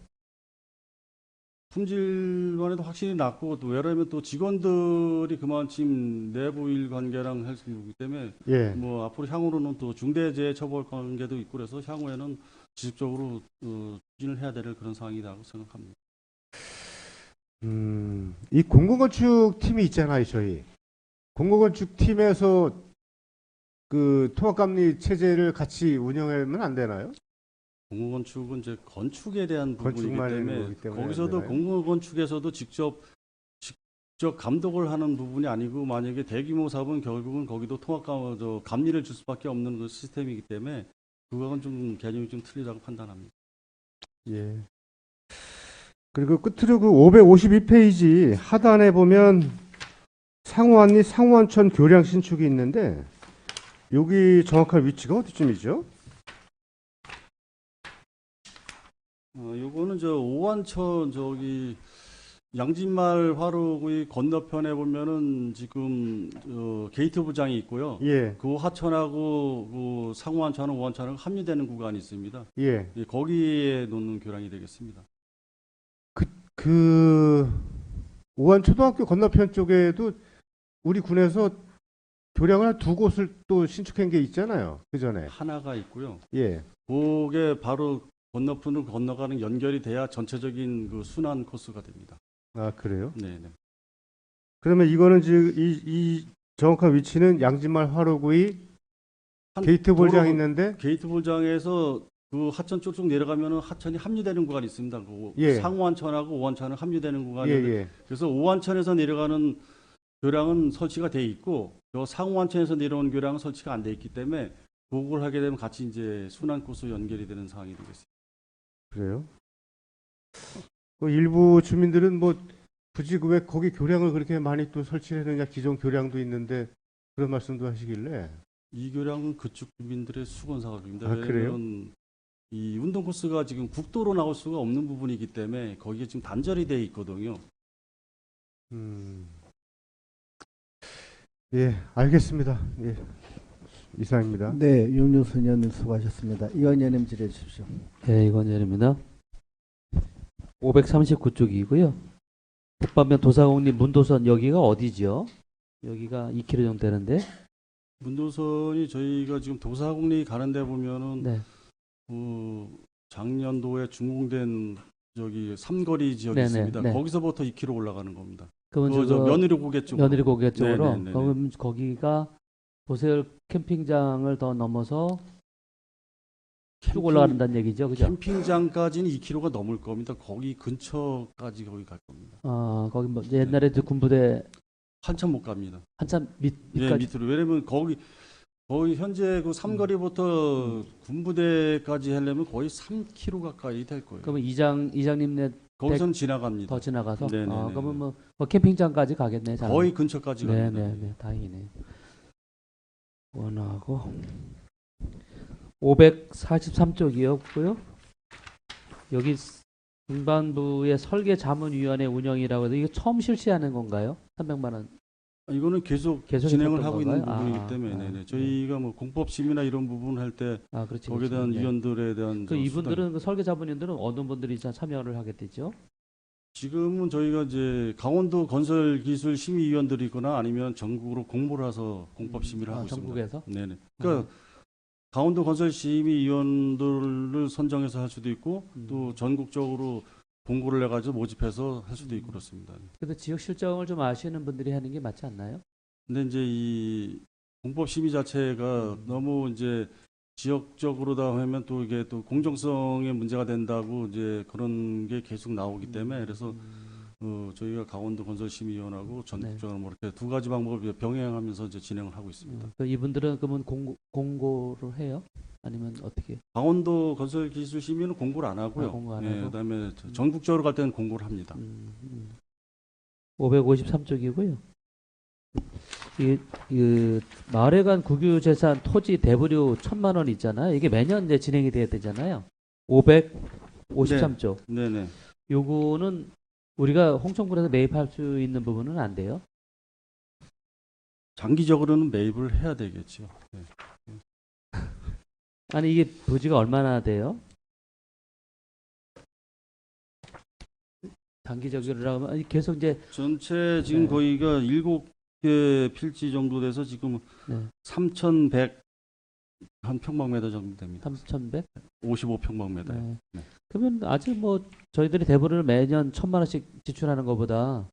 품질관에도 확실히 낮고 또 왜냐하면 또 직원들이 그만큼 내부 일 관계랑 할 수 있기 때문에 예. 뭐 앞으로 향후로는 또 중대재해처벌 관계도 있고 그래서 향후에는 지속적으로 추진을 해야 될 그런 상황이라고 생각합니다. 이 공공건축 팀이 있잖아요, 저희. 공공건축 팀에서 그 통합감리 체제를 같이 운영하면 안 되나요? 공공건축은 이제 건축에 대한 부분이기 건축만 하는 때문에 거기 때문에 거기서도 안 되나요? 공공건축에서도 직접 감독을 하는 부분이 아니고 만약에 대규모 사업은 결국은 거기도 감리를 줄 수밖에 없는 그 시스템이기 때문에 그거는 좀 개념이 좀 틀리다고 판단합니다. 예. 그리고 끝으로 그 552페이지 하단에 보면 상호안리 상호안천 교량 신축이 있는데 여기 정확한 위치가 어디쯤이죠? 요거는 오완천 양진말 화로의 건너편에 보면은 지금 게이트 부장이 있고요. 예, 그 하천하고 그 상호안천하고 오완천하고 합류되는 구간이 있습니다. 예. 예, 거기에 놓는 교량이 되겠습니다. 그 우한 초등학교 건너편 쪽에도 우리 군에서 교량을 한 2곳을 또 신축한 게 있잖아요. 그 전에. 하나가 있고요. 예. 그게 바로 건너편으로 건너가는 연결이 돼야 전체적인 그 순환 코스가 됩니다. 아, 그래요? 네네. 그러면 이거는 지금 이 정확한 위치는 양진말 화로구의 게이트 볼장 있는데 게이트 볼장에서 그 하천 쭉쭉 내려가면은 하천이 합류되는 구간이 있습니다. 그 예. 상호안천하고 오완천은 합류되는 예, 구간인데 예. 그래서 오완천에서 내려가는 교량은 설치가 돼 있고 저 상호안천에서 내려온 교량은 설치가 안 돼 있기 때문에 그걸 하게 되면 같이 이제 순환 코스 연결이 되는 상황이 되겠습니다. 그래요? 그 일부 주민들은 뭐 굳이 왜 거기 교량을 그렇게 많이 또 설치를 했느냐 기존 교량도 있는데 그런 말씀도 하시길래 이 교량은 그쪽 주민들의 수건 사업입니다. 아, 그래요? 왜냐하면 이 운동 코스가 지금 국도로 나올 수가 없는 부분이기 때문에 거기에 지금 단절이 돼 있거든요. 예, 알겠습니다. 예, 이상입니다. 네, 윤유순 의원님 수고하셨습니다. 이 의원님 질의해 주십시오. 네, 이건열입니다. 539쪽이고요. 북반면 도사공립 문도선 여기가 어디죠? 여기가 2km 정도 되는데. 문도선이 저희가 지금 도사공리 가는데 보면은 네. 작년도에 준공된 삼거리 지역이 네네, 있습니다. 네. 거기서부터 2km 올라가는 겁니다. 그러면 저 며느리 고개 쪽으로. 며느리 고개 쪽으로. 네네네네. 그러면 거기가 도세열 캠핑장을 더 넘어서 쭉 올라간다는 얘기죠, 그죠? 캠핑장까지는 2km가 넘을 겁니다. 거기 근처까지 거기 갈 겁니다. 아, 거기 뭐 이제 옛날에 그 군부대 한참 못 갑니다. 한참 예, 밑까지. 밑으로. 왜냐면 거의 현재 그 삼거리부터 군부대까지 하려면 거의 3km 가까이 될 거예요. 그러면 이장님네 거기선 지나갑니다. 더 지나가서. 네네네. 아, 그러면 뭐 캠핑장까지 가겠네. 잘. 거의 근처까지 네, 갑니다. 네, 네, 다행이네. 원하고 543쪽이었고요. 여기 중반부의 설계자문위원회 운영이라고 해서 이게 처음 실시하는 건가요? 300만 원. 이거는 계속 계속 진행을 했었던 하고 있는 건가요? 부분이기 아, 때문에 아, 네네. 네. 저희가 뭐 공법심의나 이런 부분 할 때 아, 그렇지. 거기에 그렇지. 대한 네. 위원들에 대한 그 저 이분들은 그 설계자분들은 어느 분들이 참여를 하게 되죠? 지금은 저희가 이제 강원도 건설기술심의위원들이 있거나 아니면 전국으로 공모를 해서 공법심의를 하고 있습니다. 전국에서? 네네. 그러니까 강원도 건설심의위원들을 선정해서 할 수도 있고 또 전국적으로 공고를 내가지고 모집해서 할 수도 있고 그렇습니다. 그래서 지역 실정을 좀 아시는 분들이 하는 게 맞지 않나요? 근데 이제 이 공법심의 자체가 너무 이제 지역적으로다 하면 또 이게 또 공정성에 문제가 된다고 이제 그런 게 계속 나오기 때문에 그래서 저희가 강원도 건설심의위원하고 전국적으로 뭐 이렇게 두 가지 방법을 병행하면서 이제 진행을 하고 있습니다. 그 이분들은 그러면 공고를 해요? 아니면 어떻게? 강원도 건설기술심의는 공고를 안 하고요. 아, 공고 안 예, 하고? 그다음에 전국적으로 갈 때는 공고를 합니다. 553쪽이고요. 이 마을회관 국유재산 토지 대부료 1,000만 원 있잖아요. 이게 매년 이제 진행이 돼야 되잖아요. 553쪽. 네네. 요거는 우리가 홍천군에서 매입할 수 있는 부분은 안 돼요. 장기적으로는 매입을 해야 되겠죠. 네. 아니 이게 부지가 얼마나 돼요? 장기적으로 하면 아니, 계속 이제 전체 지금 네. 거의가 7개 필지 정도 돼서 지금 네. 3,100 한 평방미터 정도 됩니다. 3,100? 55평방미터. 네. 네. 그러면 아직 뭐 저희들이 대부를 매년 1,000만 원씩 지출하는 것보다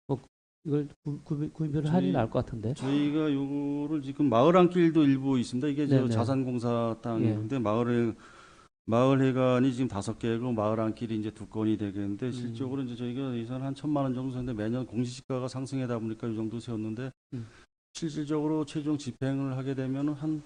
뭐 이걸 구입을 하니 나을 것 같은데. 저희가 요거를 지금 마을안길도 일부 있습니다. 이게 저 네네. 자산공사 예. 땅인데 마을회관이 지금 5개고 마을안길이 이제 2건이 되겠는데 실적으로 이제 저희가 예산 한 1,000만 원 정도 세는데 매년 공시지가가 상승하다 보니까 이 정도 세웠는데 실질적으로 최종 집행을 하게 되면 한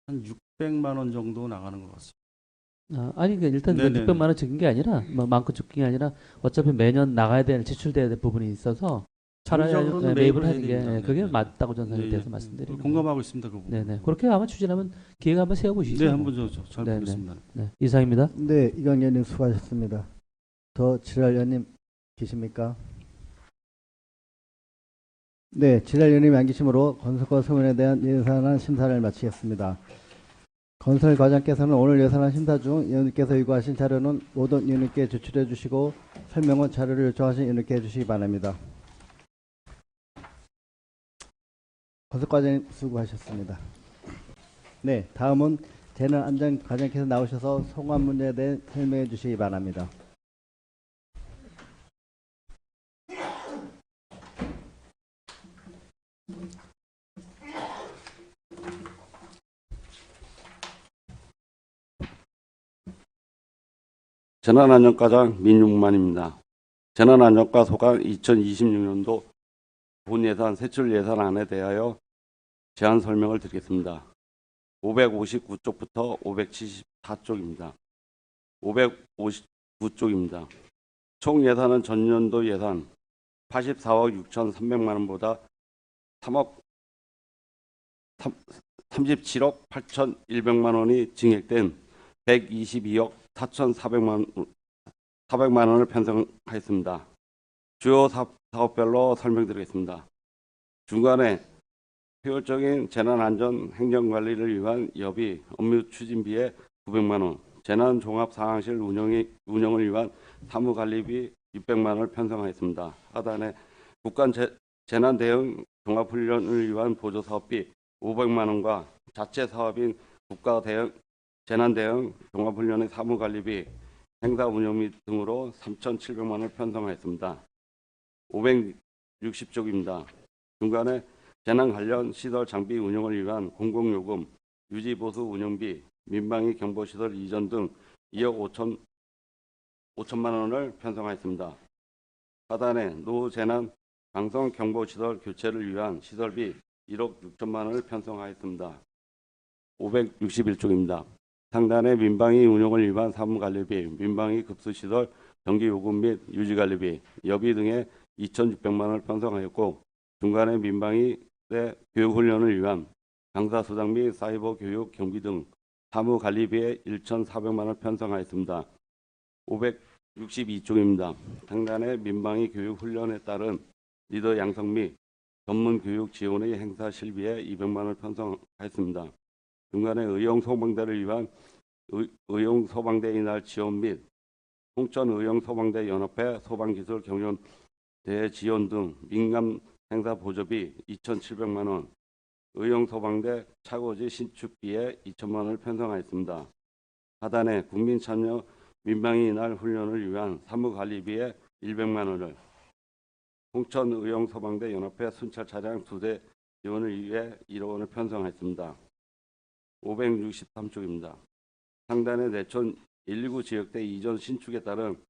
600만 원 정도 나가는 것 같습니다. 아니 그러니까 일단 그 네네. 600만 원 적은 게 아니라 뭐 많고 적은 게 아니라 어차피 매년 나가야 될 지출돼야 될 부분이 있어서 차라리 장기적으로는 매입을 매입을 하는 게 해야 됩니다. 그게 네네. 맞다고 저는 네, 대해서 예. 말씀드리는 공감하고 있습니다. 그 부분. 네네. 그렇게 아마 추진하면 기회가 한번 세워보시죠. 네, 한번 잘 네네. 보겠습니다. 네, 이상입니다. 네, 이강연님 수고하셨습니다. 더 지랄위원님 계십니까? 네, 지랄위원님이 안 계시므로 건설과 소문에 대한 예산안 심사를 마치겠습니다. 건설 과장께서는 오늘 예산안 심사 중 의원님께서 요구하신 자료는 모든 의원님께 제출해 주시고 설명은 자료를 요청하신 의원님께 해주시기 바랍니다. 건설 과장님 수고하셨습니다. 네, 다음은 재난안전 과장께서 나오셔서 송환 문제에 대해 설명해 주시기 바랍니다. 재난안전과장 민용만입니다. 재난안전과 소관 2026년도 본예산 세출 예산안에 대하여 제안 설명을 드리겠습니다. 559쪽부터 574쪽입니다. 559쪽입니다. 총 예산은 전년도 예산 84억 6,300만 원보다 37억 8,100만 원이 증액된 122억 4,400만 원을 편성하였습니다. 주요 사업별로 설명드리겠습니다. 중간에 효율적인 재난안전 행정관리를 위한 여비, 업무 추진비에 900만 원, 재난종합상황실 운영을 위한 사무관리비 600만 원을 편성하였습니다. 하단에 국가 재난대응 종합훈련을 위한 보조사업비 500만 원과 자체 사업인 국가 재난대응 종합훈련의 사무관리비, 행사운영비 등으로 3,700만 원을 편성하였습니다. 560쪽입니다. 중간에 재난 관련 시설 장비 운영을 위한 공공요금, 유지보수 운영비, 민방위 경보시설 이전 등 2억 5천만 원을 편성하였습니다. 하단에 노재난 방송 경보시설 교체를 위한 시설비 1억 6천만 원을 편성하였습니다. 561쪽입니다. 상단에 민방위 운영을 위한 사무관리비, 민방위 급수시설 정기요금 및 유지관리비, 여비 등의 2,600만 원을 편성하였고 중간에 민방위 내 교육훈련을 위한 강사수당 및 사이버 교육 경비 등 사무관리비에 1,400만 원을 편성하였습니다. 562쪽입니다. 상단에 민방위 교육훈련에 따른 리더 양성 및 전문교육 지원의 행사 실비에 200만 원을 편성하였습니다. 중간에 의용소방대를 위한 의용소방대 인할 지원 및 홍천의용소방대 연합회 소방기술 경연대회 지원 등 민간 행사 보조비 2,700만 원, 의용소방대 차고지 신축비에 2천만 원을 편성하였습니다. 하단에 국민참여 민방위 인할 훈련을 위한 사무관리비에 100만 원을, 홍천의용소방대 연합회 순찰 차량 2대 지원을 위해 1억 원을 편성하였습니다. 563쪽입니다. 상단의 내촌 119 지역대 이전 신축에 따른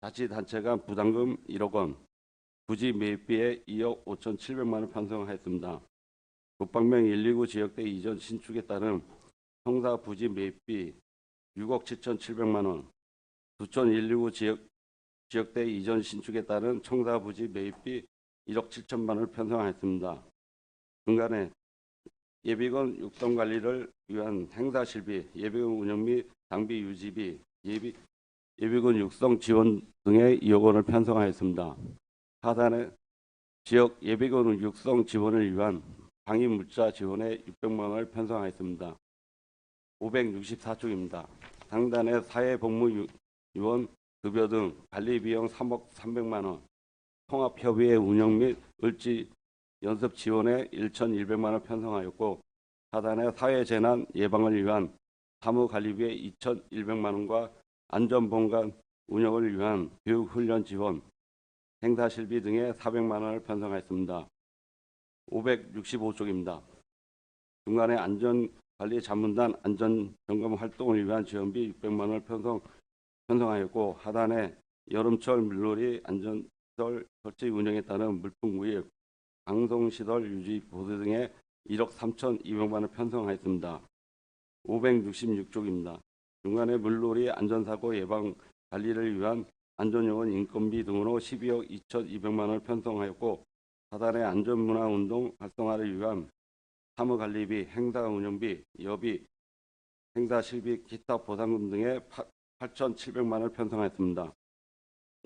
자치단체 간 부담금 1억 원, 부지 매입비에 2억 5,700만 원 편성하였습니다. 국방면 129 지역대 이전 신축에 따른 청사 부지 매입비 6억 7,700만 원, 부천 129 지역대 이전 신축에 따른 청사 부지 매입비 1억 7천만 원을 편성하였습니다. 중간에 예비군 육성 관리를 위한 행사 실비, 예비군 운영 및 장비 유지비, 예비군 육성 지원 등의 2억 원을 편성하였습니다. 하단에 지역 예비군 육성 지원을 위한 방위 물자 지원에 600만 원을 편성하였습니다. 564쪽입니다. 상단에 사회복무요원 급여 등 관리 비용 3억 300만 원, 통합협의회 운영 및 을지 연습 지원에 1,100만 원 편성하였고 하단에 사회재난 예방을 위한 사무관리비에 2,100만 원과 안전본관 운영을 위한 교육훈련 지원, 행사실비 등에 400만 원을 편성하였습니다. 565쪽입니다. 중간에 안전관리자문단 안전점검 활동을 위한 지원비 600만 원을 편성하였고 하단에 여름철 물놀이 안전시설 설치 운영에 따른 물품 구입, 방송시설 유지 보수 등에 1억 3,200만 원을 편성하였습니다. 566쪽입니다. 중간에 물놀이 안전사고 예방 관리를 위한 안전요원 인건비 등으로 12억 2,200만 원을 편성하였고 하단에 안전문화운동 활성화를 위한 사무관리비, 행사 운영비, 여비, 행사실비, 기타 보상금 등에 8,700만 원을 편성하였습니다.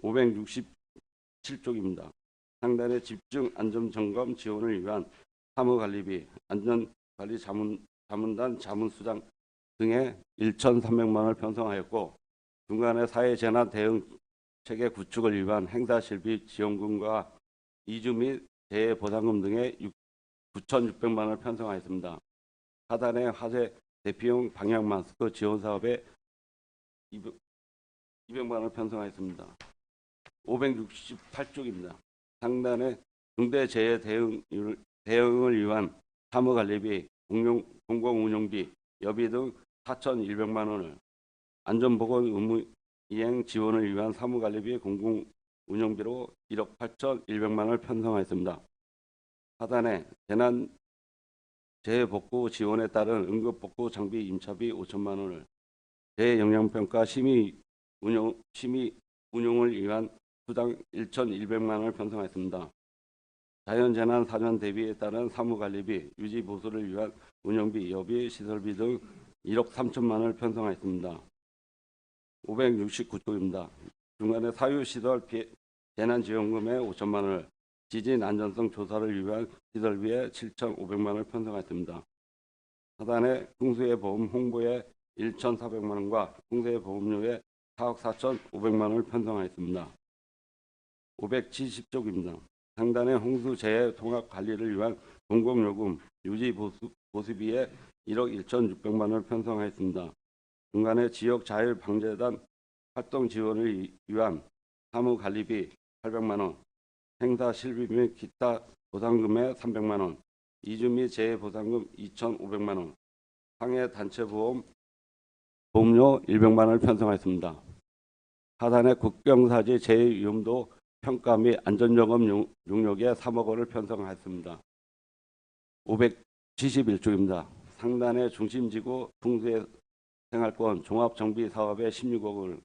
567쪽입니다. 상단에 집중 안전점검 지원을 위한 사무관리비, 안전관리 자문단 자문수장 등에 1,300만 원을 편성하였고 중간에 사회재난 대응 체계 구축을 위한 행사실비 지원금과 이주 및 재해보상금 등에 9,600만 원을 편성하였습니다. 하단에 화재 대피용 방역 마스크 지원 사업에 200만 원을 편성하였습니다. 568쪽입니다. 상단에 중대재해 대응을 위한 사무관리비, 공공운영비, 여비 등 4,100만 원을, 안전보건 의무 이행 지원을 위한 사무관리비, 공공운영비로 1억 8,100만 원을 편성하였습니다. 하단에 재해복구 지원에 따른 응급복구 장비 임차비 5천만 원을, 재해영향평가 심의 운용을 위한 수당 1,100만 원을 편성하였습니다. 자연재난 사전 대비에 따른 사무관리비, 유지보수를 위한 운영비, 여비, 시설비 등 1억 3천만 원을 편성하였습니다. 569쪽입니다. 중간에 사유시설 재난지원금에 5천만 원을, 지진 안전성 조사를 위한 시설비에 7,500만 원을 편성하였습니다. 하단에 풍수해 보험 홍보에 1,400만 원과 풍수해 보험료에 4억 4,500만 원을 편성하였습니다. 570쪽입니다. 상단에 홍수재해 통합 관리를 위한 공공요금 유지 보수비에 1억 1,600만 원을 편성하였습니다. 중간에 지역자율방재단 활동 지원을 위한 사무관리비 800만 원, 행사 실비 및 기타 보상금에 300만 원, 이주 및 재해보상금 2,500만 원, 상해 단체보험 보험료 100만 원을 편성하였습니다. 하단의 국경사지 제2위험도 평가 및 안전점검 용역에 3억 원을 편성하였습니다. 571쪽입니다. 상단의 중심지구 풍수생활권 종합정비사업에 16억 원을,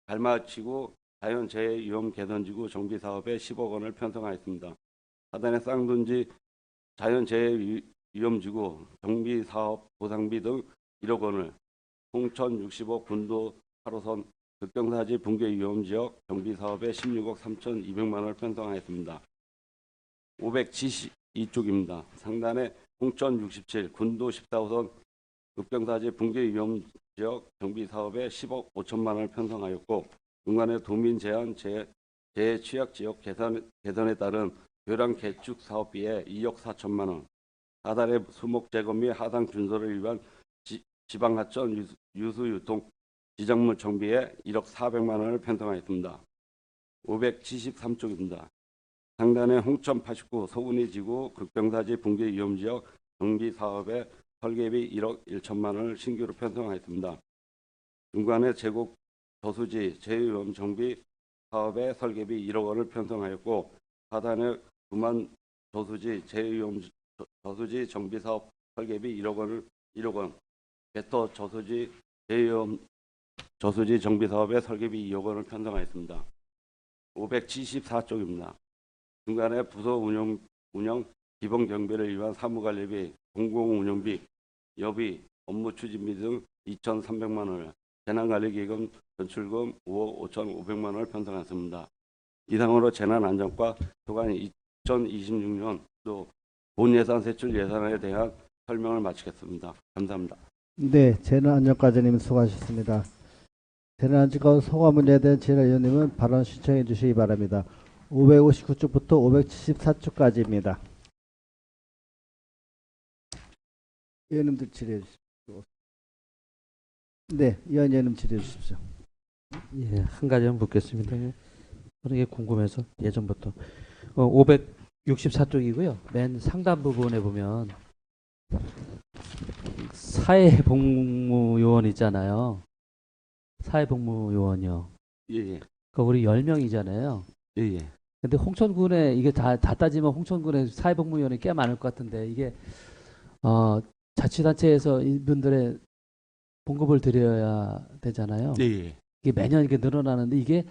갈마치구 자연재해위험 개선지구 정비사업에 10억 원을 편성하였습니다. 하단의 쌍둥지 자연재해위험지구 정비사업 보상비 등 1억 원을, 홍천 65 군도 8호선 극경사지 붕괴위험지역 정비사업에 16억 3,200만 원을 편성하였습니다. 572쪽입니다. 상단에 홍천 67 군도 14호선 극경사지 붕괴위험지역 정비사업에 10억 5천만 원을 편성하였고, 중간에 도민제한 재취약지역 개선에 따른 교량 개축 사업비에 2억 4천만 원, 하단의 수목 제거 및 하단 준서를 위한 지방하천 유수유통 지정물 정비에 1억 400만 원을 편성하였습니다. 573쪽입니다. 상단의 홍천 89 소군이 지구 극병사지 붕괴 위험지역 정비 사업에 설계비 1억 1천만 원을 신규로 편성하였습니다. 중간에 제곡 저수지 재위험 정비 사업에 설계비 1억 원을 편성하였고, 하단에 구만 저수지 재위험 저수지 정비 사업 설계비 1억 원, 배터 저수지 재위험 저수지 정비 사업에 설계비 2억 원을 편성하였습니다. 574쪽입니다. 중간에 부서 운영 기본 경비를 위한 사무관리비, 공공운영비, 여비, 업무 추진비 등 2,300만 원을, 재난관리기금 전출금 5억 5,500만 원을 편성했습니다. 이상으로 재난안전과 도관 2026년도 본예산 세출 예산에 대한 설명을 마치겠습니다. 감사합니다. 네, 재난안전과장님 수고하셨습니다. 재난안전과 소관 문제에 대한 진행위원님은 발언 신청해 주시기 바랍니다. 559쪽부터 574쪽까지입니다. 의원님들 질의해 주십시오. 네, 의원님 질의해 주십시오. 예, 한 가지만 묻겠습니다. 저는 이게 궁금해서 예전부터 564쪽이고요. 맨 상단 부분에 보면 사회복무요원 있잖아요. 사회복무요원이요. 예예. 그 우리 10명이잖아요. 예예. 근데 홍천군에 이게 다 따지면 홍천군에 사회복무요원이 꽤 많을 것 같은데, 이게 자치단체에서 이분들의 봉급을 드려야 되잖아요. 예예. 이게 매년 이게 늘어나는데, 이게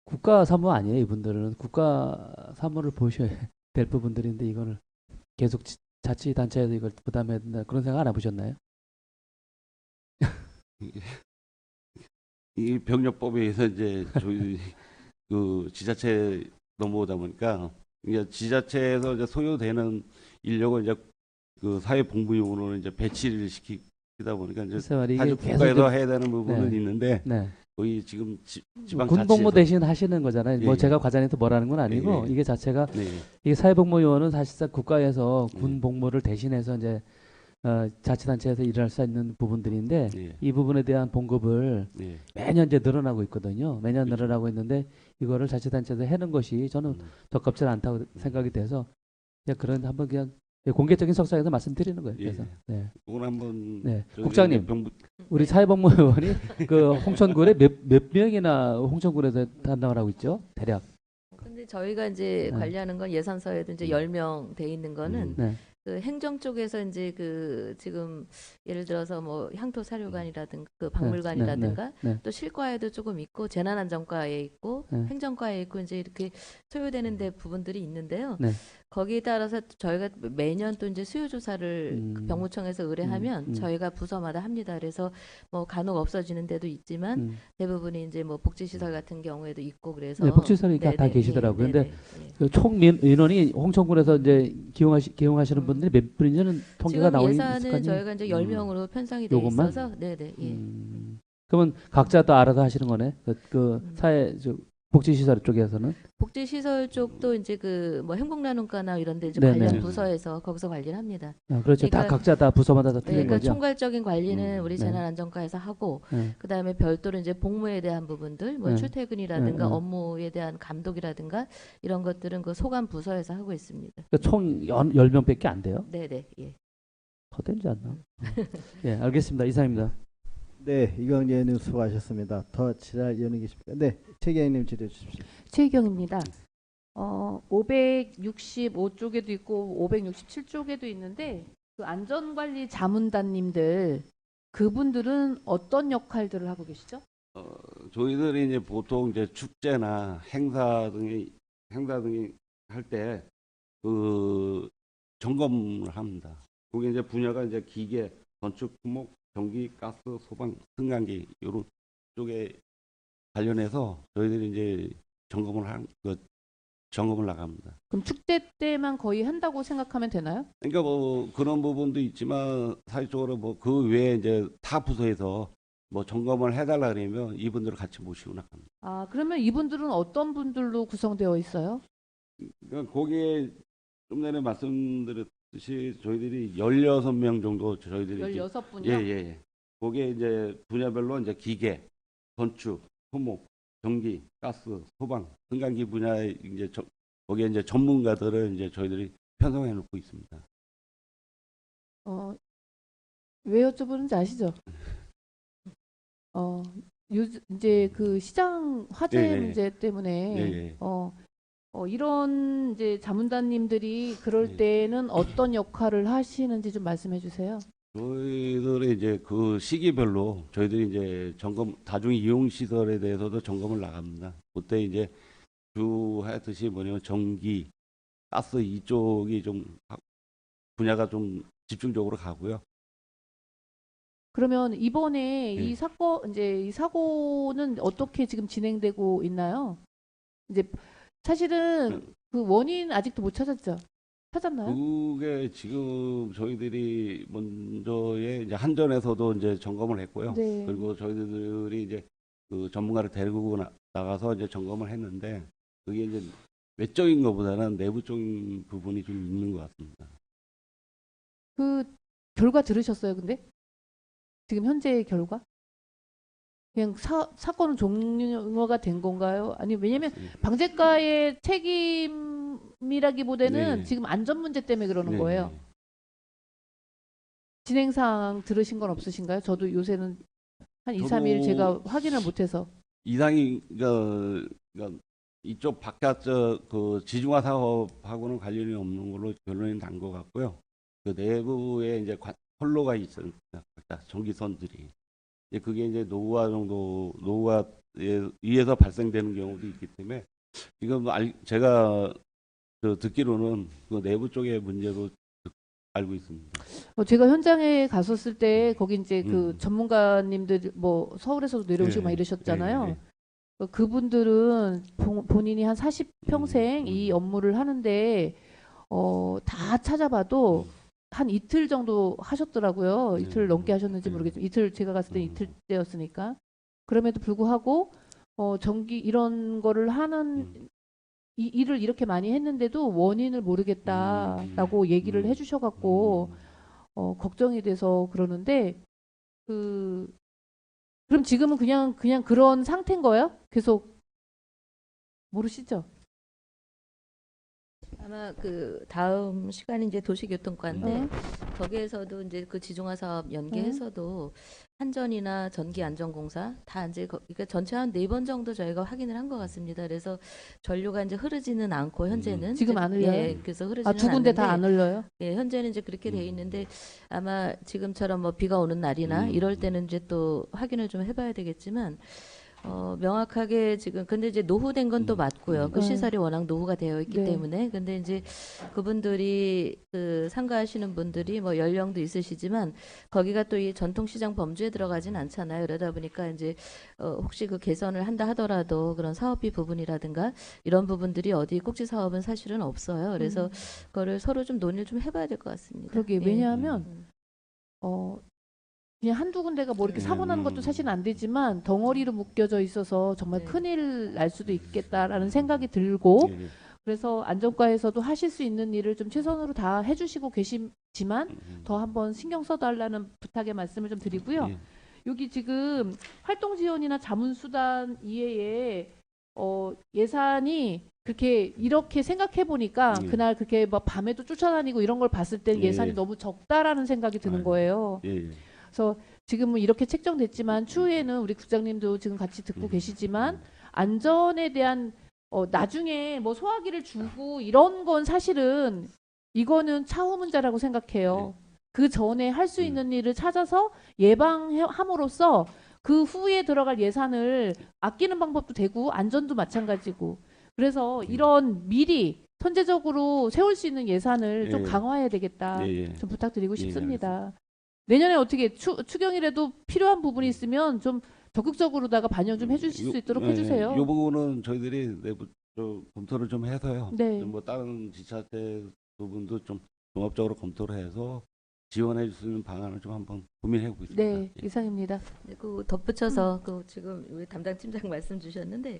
국가 사무 아니에요. 이분들은 국가 사무를 보셔야 될 부분들인데, 이거를 계속 자치단체에서 이걸 부담해야 된다, 그런 생각 안 해보셨나요? 이 병력법에 의해서 이제 저희 그 지자체 넘어오다 보니까 이게 지자체에서 이제 소요되는 인력을 이제 그 사회복무용으로 이제 배치를 시키다 보니까 이제 글쎄 말이야, 사실 이게 국가에서 해야 되는 부분은 네. 있는데 네. 거의 지금 지방 군복무 자치에서 대신 하시는 거잖아요. 뭐 예, 예. 제가 과장님한테 뭐라는 건 아니고, 예, 예. 이게 자체가 네. 이게 사회복무요원은 사실상 국가에서 예. 군 복무를 대신해서 이제 자치단체에서 일할 수 있는 부분들인데, 예. 이 부분에 대한 봉급을 예. 매년 이제 늘어나고 있거든요. 매년 그렇죠. 늘어나고 있는데, 이거를 자치단체에서 해는 것이 저는 적합치 않다고 생각이 돼서, 그냥 그런 한번 그냥 공개적인 석상에서 말씀드리는 거예요. 그래서 네. 오늘 한번 네. 저기 국장님, 병부 우리 사회복무요원이 그 홍천군에 몇 명이나 홍천군에서 담당을 하고 있죠? 대략. 근데 저희가 이제 네. 관리하는 건 예산서에도 이제 10명 돼 있는 거는 네. 그 행정 쪽에서 이제 그 지금 예를 들어서 뭐 향토 사료관이라든가 그 박물관이라든가 네. 또 실과에도 조금 있고 재난안전과에 있고 네. 행정과에 있고 이제 이렇게 소요되는 데 부분들이 있는데요. 네. 거기에 따라서 저희가 매년 또 이제 수요 조사를 그 병무청에서 의뢰하면 저희가 부서마다 합니다. 그래서 뭐 간혹 없어지는 데도 있지만 대부분이 이제 뭐 복지시설 같은 경우에도 있고 그래서 네, 복지시설이 다 네네, 계시더라고요. 예, 근데 네네, 예. 그 총 인원이 홍천군에서 이제 기용하시는 분들이 몇 분인지는 통계가 지금 나오는 예산은 저희가 이제 10명으로 편성이 돼 요것만? 있어서 네네 예. 그러면 각자 또 알아서 하시는 거네. 그 사회 복지시설 쪽에서는. 복지시설 쪽도 이제 그 뭐 행복나눔과나 이런 데 네네. 관련 부서에서 거기서 관리를 합니다. 그렇죠. 다 그러니까- 각자 다 부서마다 다 네, 틀린 그러니까 거죠. 총괄적인 관리는 우리 네. 재난안전과에서 하고 네. 그다음에 별도로 이제 복무에 대한 부분들 뭐 네. 출퇴근이라든가 네. 업무에 대한 감독이라든가 이런 것들은 그 소관 부서에서 하고 있습니다. 그러니까 총 10명밖에 안 돼요. 네네 예. 더 되지 않나? 예, 알겠습니다. 이상입니다. 네, 이광재 의원님 수고하셨습니다. 더 질의할 의원이 계십니까? 네, 최 의원님 질의해 주십시오. 최희경입니다. 565쪽에도 있고 567쪽에도 있는데 그 안전관리 자문단님들 그분들은 어떤 역할들을 하고 계시죠? 저희들이 이제 보통 이제 축제나 행사 등이 할 때 그 점검을 합니다. 그게 이제 분야가 이제 기계, 건축, 토목, 전기, 가스, 소방, 승강기 이런 쪽에 관련해서 저희들이 이제 점검을 나갑니다. 그럼 축제 때만 거의 한다고 생각하면 되나요? 그러니까 뭐 그런 부분도 있지만 사실적으로 뭐 그 외에 이제 타 부서에서 뭐 점검을 해달라 그러면 이분들을 같이 모시고 나갑니다. 아, 그러면 이분들은 어떤 분들로 구성되어 있어요? 그러니까 거기에 좀 전에 말씀드렸듯이 저희들이 16명 정도 저희들이 이제 16분이요? 예. 거기에 이제 분야별로 이제 기계, 건축, 토목, 전기, 가스, 소방, 승강기 분야에 이제 거기에 이제 전문가들을 이제 저희들이 편성해 놓고 있습니다. 왜 여쭤보는지 아시죠? 이제 그 시장 화재 네, 네. 문제 때문에 네. 이런 이제 자문단님들이 그럴 네. 때는 어떤 역할을 하시는지 좀 말씀해 주세요. 저희들의 이제 그 시기별로 저희들이 이제 다중 이용 시설에 대해서도 점검을 나갑니다. 그때 이제 주 하듯이 뭐냐면 전기, 가스 이쪽이 좀 분야가 좀 집중적으로 가고요. 그러면 이번에 네. 이 사고는 어떻게 지금 진행되고 있나요? 이제 사실은 그 원인 아직도 못 찾았죠? 찾았나요? 그게 지금 저희들이 먼저에 이제 한전에서도 이제 점검을 했고요. 네. 그리고 저희들이 이제 그 전문가를 데리고 나가서 이제 점검을 했는데 그게 이제 외적인 것보다는 내부적인 부분이 좀 있는 것 같습니다. 그 결과 들으셨어요, 근데? 지금 현재의 결과? 그냥 사건은 종료가 된 건가요? 아니, 왜냐면 방재과의 책임이라기보다는 네. 지금 안전 문제 때문에 그러는 네. 거예요. 진행 사항 들으신 건 없으신가요? 저도 요새는 한 2, 3일 제가 확인을 못해서. 이상이 그러니까 이쪽 바깥 그 지중화 사업하고는 관련이 없는 걸로 결론이 난 것 같고요. 그 내부에 이제 홀로가 있습니다. 전기선들이 이제 그게 이제 노후화에 의해서 발생되는 경우도 있기 때문에 지금 제가 듣기로는 그 내부 쪽의 문제로 알고 있습니다. 제가 현장에 갔었을 때 거기 이제 그 전문가님들 뭐 서울에서도 내려오시고 막 이러셨잖아요. 그분들은 본인이 한 40평생 이 업무를 하는데 다 찾아봐도 한 이틀 정도 하셨더라고요. 이틀 넘게 하셨는지 모르겠지만 이틀 제가 갔을 때 이틀째였으니까. 그럼에도 불구하고 전기 이런 거를 하는 이 일을 이렇게 많이 했는데도 원인을 모르겠다라고 얘기를 해주셔갖고 걱정이 돼서 그러는데 그럼 지금은 그냥 그런 상태인 거예요? 계속 모르시죠? 아마 그 다음 시간이 이제 도시교통과인데 거기에서도 이제 그 지중화 사업 연계해서도 한전이나 전기안전공사 다 이제 그러니까 전체 한 4번 정도 저희가 확인을 한 것 같습니다. 그래서 전류가 이제 흐르지는 않고 현재는 지금 안 흘려요? 예, 그래서 흐르지는 두 군데 다 안 않는데 흘려요? 예, 현재는 이제 그렇게 돼 있는데 아마 지금처럼 뭐 비가 오는 날이나 이럴 때는 이제 또 확인을 좀 해봐야 되겠지만 명확하게 지금 근데 이제 노후된 건 또 맞고요. 그 시설이 워낙 노후가 되어 있기 네. 때문에 근데 이제 그분들이 그 참가하시는 분들이 뭐 연령도 있으시지만 거기가 또 이 전통시장 범주에 들어가진 않잖아요. 그러다 보니까 이제 혹시 그 개선을 한다 하더라도 그런 사업비 부분이라든가 이런 부분들이 어디 꼭지 사업은 사실은 없어요. 그래서 그거를 서로 좀 논의를 좀 해봐야 될 것 같습니다. 그러게 예. 왜냐하면 그냥 한두 군데가 뭐 이렇게 사고 나는 것도 사실은 안 되지만 덩어리로 묶여져 있어서 정말 네. 큰일 날 수도 있겠다라는 생각이 들고 그래서 안전과에서도 하실 수 있는 일을 좀 최선으로 다 해주시고 계시지만 더 한번 신경 써달라는 부탁의 말씀을 좀 드리고요. 여기 지금 활동 지원이나 자문수단 이외에 예산이 그렇게 이렇게 생각해 보니까 그날 그렇게 막 밤에도 쫓아다니고 이런 걸 봤을 때 예산이 너무 적다라는 생각이 드는 거예요. 그래서 지금은 이렇게 책정됐지만 추후에는 우리 국장님도 지금 같이 듣고 계시지만 안전에 대한 나중에 뭐 소화기를 주고 이런 건 사실은 이거는 차후 문제라고 생각해요. 그 전에 할 수 있는 일을 찾아서 예방함으로써 그 후에 들어갈 예산을 아끼는 방법도 되고 안전도 마찬가지고 그래서 이런 미리 선제적으로 세울 수 있는 예산을 좀 예. 강화해야 되겠다. 예. 좀 부탁드리고 예, 싶습니다. 내년에 어떻게 추경이라도 필요한 부분이 있으면 좀 적극적으로다가 반영 좀 해주실 수 있도록 해주세요. 이 부분은 저희들이 내부 검토를 좀 해서요. 네. 뭐 다른 지자체 부분도 좀 종합적으로 검토를 해서 지원해 줄 수 있는 방안을 좀 한번 고민해 보고 있습니다. 네, 예. 이상입니다. 그 덧붙여서 그 지금 우리 담당 팀장 말씀 주셨는데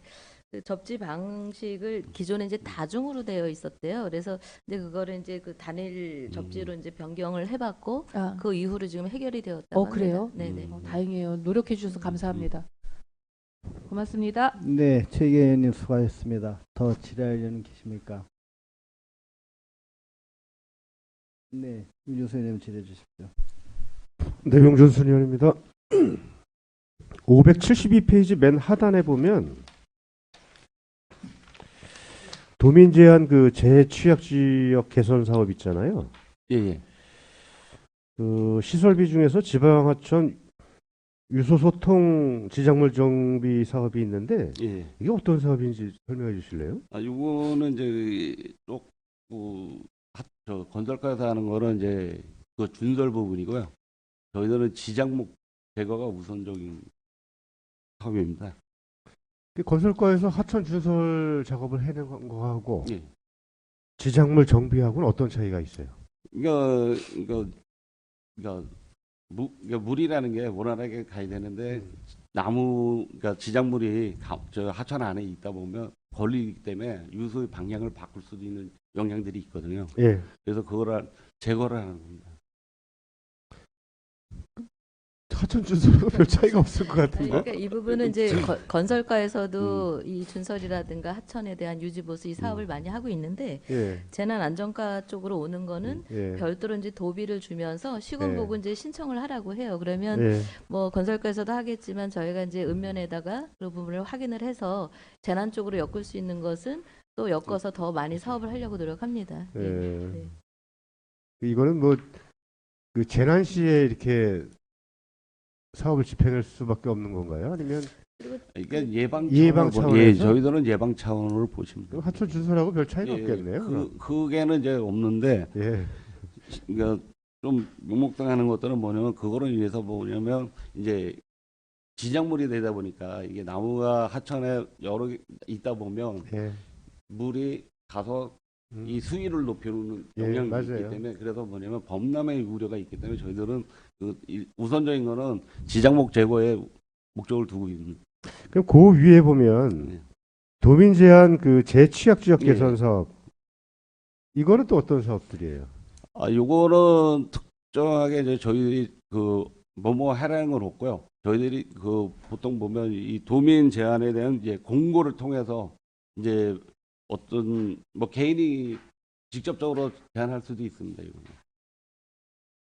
그 접지 방식을 기존에 이제 다중으로 되어 있었대요. 그래서 이제 그거를 이제 그 단일 접지로 이제 변경을 해봤고 아, 그 이후로 지금 해결이 되었다고 합니다. 그래요? 네네. 다행이에요. 노력해 주셔서 감사합니다. 고맙습니다. 네, 최기 의원님 수고하셨습니다. 더 질의할 의원님 계십니까? 네, 윤효수 의원님 질의해 주십시오. 네, 명준순 의원입니다. 572페이지 맨 하단에 보면 도민 제한 그 재취약 지역 개선 사업 있잖아요. 예. 그 시설비 중에서 지방하천 유소소통 지작물 정비 사업이 있는데 예. 이게 어떤 사업인지 설명해 주실래요? 이거는 이제 저 건설가에서 하는 거는 이제 그 준설 부분이고요. 저희들은 지작목 제거가 우선적인 사업입니다. 그 건설과에서 하천 준설 작업을 해낸 거하고 예. 지작물 정비하고는 어떤 차이가 있어요? 그러니까 물이라는 게 원활하게 가야 되는데 그러니까 지작물이 저 하천 안에 있다 보면 걸리기 때문에 유소의 방향을 바꿀 수도 있는 영향들이 있거든요. 예. 그래서 그거를 제거를 하는 겁니다. 하천 준설하고 별 차이가 없을 것 아니, 같은데. 그러니까 이 부분은 이제 건설과에서도 이 준설이라든가 하천에 대한 유지보수 이 사업을 많이 하고 있는데 예. 재난안전과 쪽으로 오는 거는 예. 별도로 이제 도비를 주면서 시군 보고 이제 신청을 하라고 해요. 그러면 예. 뭐 건설과에서도 하겠지만 저희가 이제 읍면에다가 그 부분을 확인을 해서 재난 쪽으로 엮을 수 있는 것은 또 엮어서 더 많이 사업을 하려고 노력합니다. 예. 네. 이거는 뭐 그 재난 시에 이렇게 사업을 집행할 수밖에 없는 건가요? 아니면 이게 예방 차원에서? 예, 저희들은 예방 차원으로 보시면 돼요. 하천 준설하고 별 차이가 예, 없겠네요. 그럼. 그게는 이제 없는데 예. 그러니까 좀 묵묵당하는 것들은 뭐냐면 그거를 위해서 뭐냐면 이제 지작물이 되다 보니까 이게 나무가 하천에 여러 개 있다 보면 예. 물이 가서 이 수위를 높여놓는 예, 영향이 맞아요. 있기 때문에 그래서 뭐냐면 범람의 우려가 있기 때문에 저희들은 우선적인 거는 지작목 제거에 목적을 두고 있는. 그럼 그 위에 보면 네. 도민 제한 그 재취약 지역 예. 개선 사업 이거는 또 어떤 사업들이에요? 요거는 특정하게 이제 저희들이 그 뭐뭐 하라는 건 없고요. 저희들이 그 보통 보면 이 도민 제한에 대한 이제 공고를 통해서 이제 어떤 뭐 개인이 직접적으로 제한할 수도 있습니다. 이거는.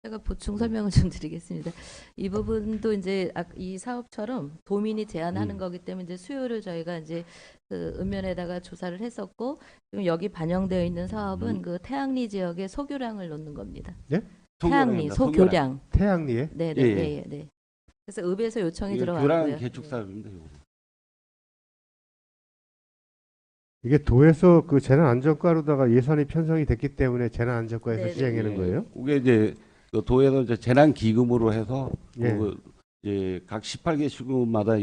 제가 보충 설명을 좀 드리겠습니다. 이 부분도 이제 이 사업처럼 도민이 제안하는 거기 때문에 이제 수요를 저희가 이제 그 읍면에다가 조사를 했었고 지금 여기 반영되어 있는 사업은 그 태양리 지역에 소교량을 놓는 겁니다. 네? 태양리 소교량. 태양리에? 네, 예, 네, 예. 네, 네. 그래서 읍에서 요청이 이게 교량 들어왔고요. 개축 사업입니다. 이거. 이게 도에서 그 재난안전과로다가 예산이 편성이 됐기 때문에 재난안전과에서 네네. 시행하는 예, 거예요? 그게 이제 그 도에서 이제 재난 기금으로 해서 예. 그 이제 각 18개 시군마다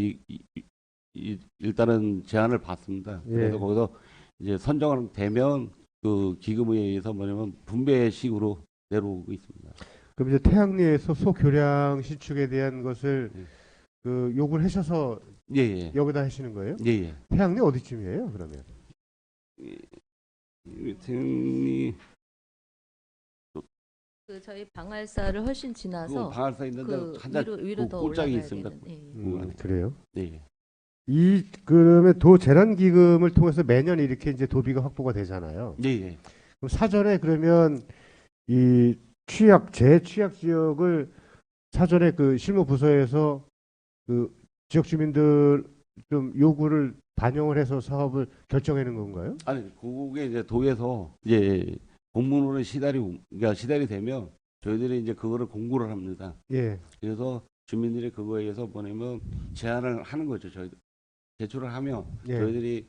일단은 제안을 받습니다. 예. 그래서 거기서 이제 선정을 되면 그 기금에 의해서 뭐냐면 분배식으로 내려오고 있습니다. 그럼 이제 태양리에서 소교량 신축에 대한 것을 예. 그 요구를 하셔서 예예. 여기다 하시는 거예요? 예예. 태양리 어디쯤이에요? 그러면? 태양리 그 저희 방알사를 훨씬 그 지나서 방알사 있는데 그 한자 위로 더 골짜기 올라가야 있습니다. 되는. 예. 그래요? 예. 이 그러면 도 재난 기금을 통해서 매년 이렇게 이제 도비가 확보가 되잖아요. 예예. 그럼 사전에 그러면 이 재취약 지역을 사전에 그 실무 부서에서 그 지역 주민들 좀 요구를 반영을 해서 사업을 결정하는 건가요? 아니, 그게 이제 도에서 이제 공문으로 시달이 되면 저희들이 이제 그거를 공고를 합니다. 예. 그래서 주민들이 그거에 의해서 뭐냐면 제안을 하는 거죠. 저희들 제출을 하면 예. 저희들이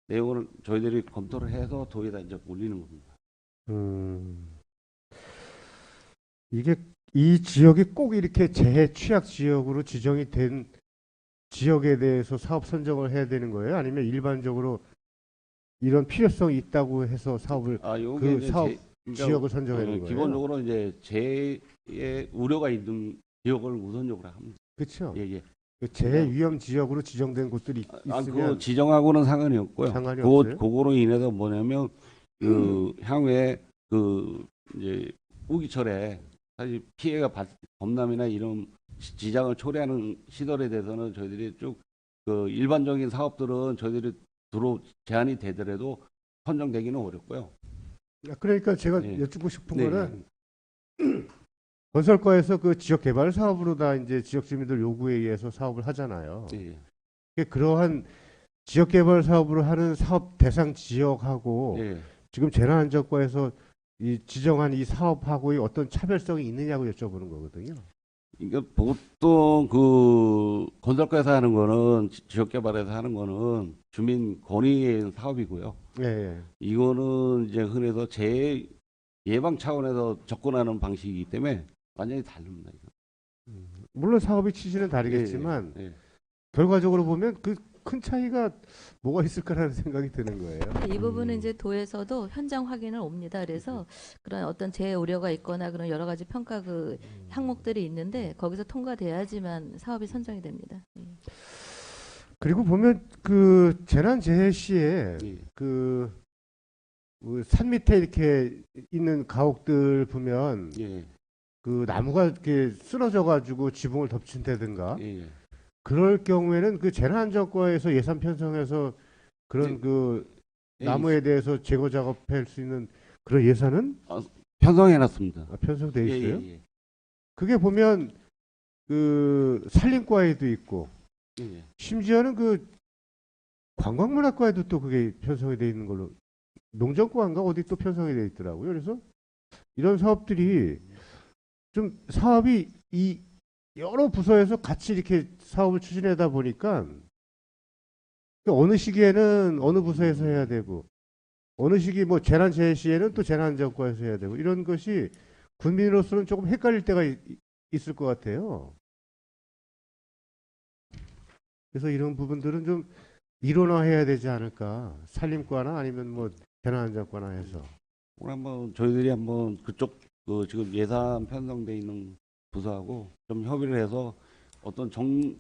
내용을 저희들이 검토를 해서 도에다 이제 올리는 겁니다. 이게 이 지역이 꼭 이렇게 재해 취약 지역으로 지정이 된 지역에 대해서 사업 선정을 해야 되는 거예요? 아니면 일반적으로 이런 필요성이 있다고 해서 사업을 요게 그 이제 사업 그러니까 지역을 선정하는 거예요? 기본적으로 이제 재해의 우려가 있는 지역을 우선적으로 합니다. 그렇죠. 예, 예. 그 재해 위험 지역으로 지정된 곳들이 그거 있으면 지정하고는 상관이 없고요. 상관이 없어요? 그거로 인해서 뭐냐면 그 향후에 그 이제 우기철에 사실 피해가 범람이나 이런 지장을 초래하는 시설에 대해서는 저희들이 쭉 그 일반적인 사업들은 저희들이 제한이 되더라도 선정되기는 어렵고요. 그러니까 제가 예. 여쭙고 싶은 네, 거는 건설과에서 그 지역 개발 사업으로 다 이제 지역 주민들 요구에 의해서 사업을 하잖아요. 예. 그러한 지역 개발 사업으로 하는 사업 대상 지역하고 예. 지금 재난안전과에서 이 지정한 이 사업하고의 어떤 차별성이 있느냐고 여쭤보는 거거든요. 그러니까 보통 그 건설과에서 하는 거는 지역개발에서 하는 거는 주민 권익의 사업이고요. 예, 예. 이거는 이제 흔해서 재해 예방 차원에서 접근하는 방식이기 때문에 완전히 다릅니다. 이거. 물론 사업의 취지는 다르겠지만 예, 예. 결과적으로 보면 그 큰 차이가 뭐가 있을까라는 생각이 드는 거예요. 이 부분은 이제 도에서도 현장 확인을 옵니다. 그래서 그런 어떤 재해 우려가 있거나 그런 여러 가지 평가 그 항목들이 있는데 거기서 통과돼야지만 사업이 선정이 됩니다. 예. 그리고 보면 그 재난 재해 시에 예. 그 산 밑에 이렇게 있는 가옥들 보면 예, 그 나무가 이렇게 쓰러져 가지고 지붕을 덮친다든가 예, 예. 그럴 경우에는 그 재난안전과에서 예산 편성해서 그런 예. 그 예, 나무에 대해서 제거 작업할 수 있는 그런 예산은 편성해놨습니다. 편성돼 예, 있어요. 예, 예. 그게 보면 그 산림과에도 있고 예, 예. 심지어는 그 관광문화과에도 또 그게 편성이 돼 있는 걸로 농정과인가 어디 또 편성이 돼 있더라고요. 그래서 이런 사업들이 좀 사업이 이 여러 부서에서 같이 이렇게 사업을 추진하다 보니까 어느 시기에는 어느 부서에서 해야 되고 어느 시기 뭐 재난재해 시에는 또 재난안전과에서 해야 되고 이런 것이 국민으로서는 조금 헷갈릴 때가 있을 것 같아요. 그래서 이런 부분들은 좀 일원화해야 되지 않을까. 산림과나 아니면 뭐 재난안전과나 해서. 오늘 한번 저희들이 한번 그쪽 그 지금 예산 편성돼 있는 부서하고 좀 협의를 해서 어떤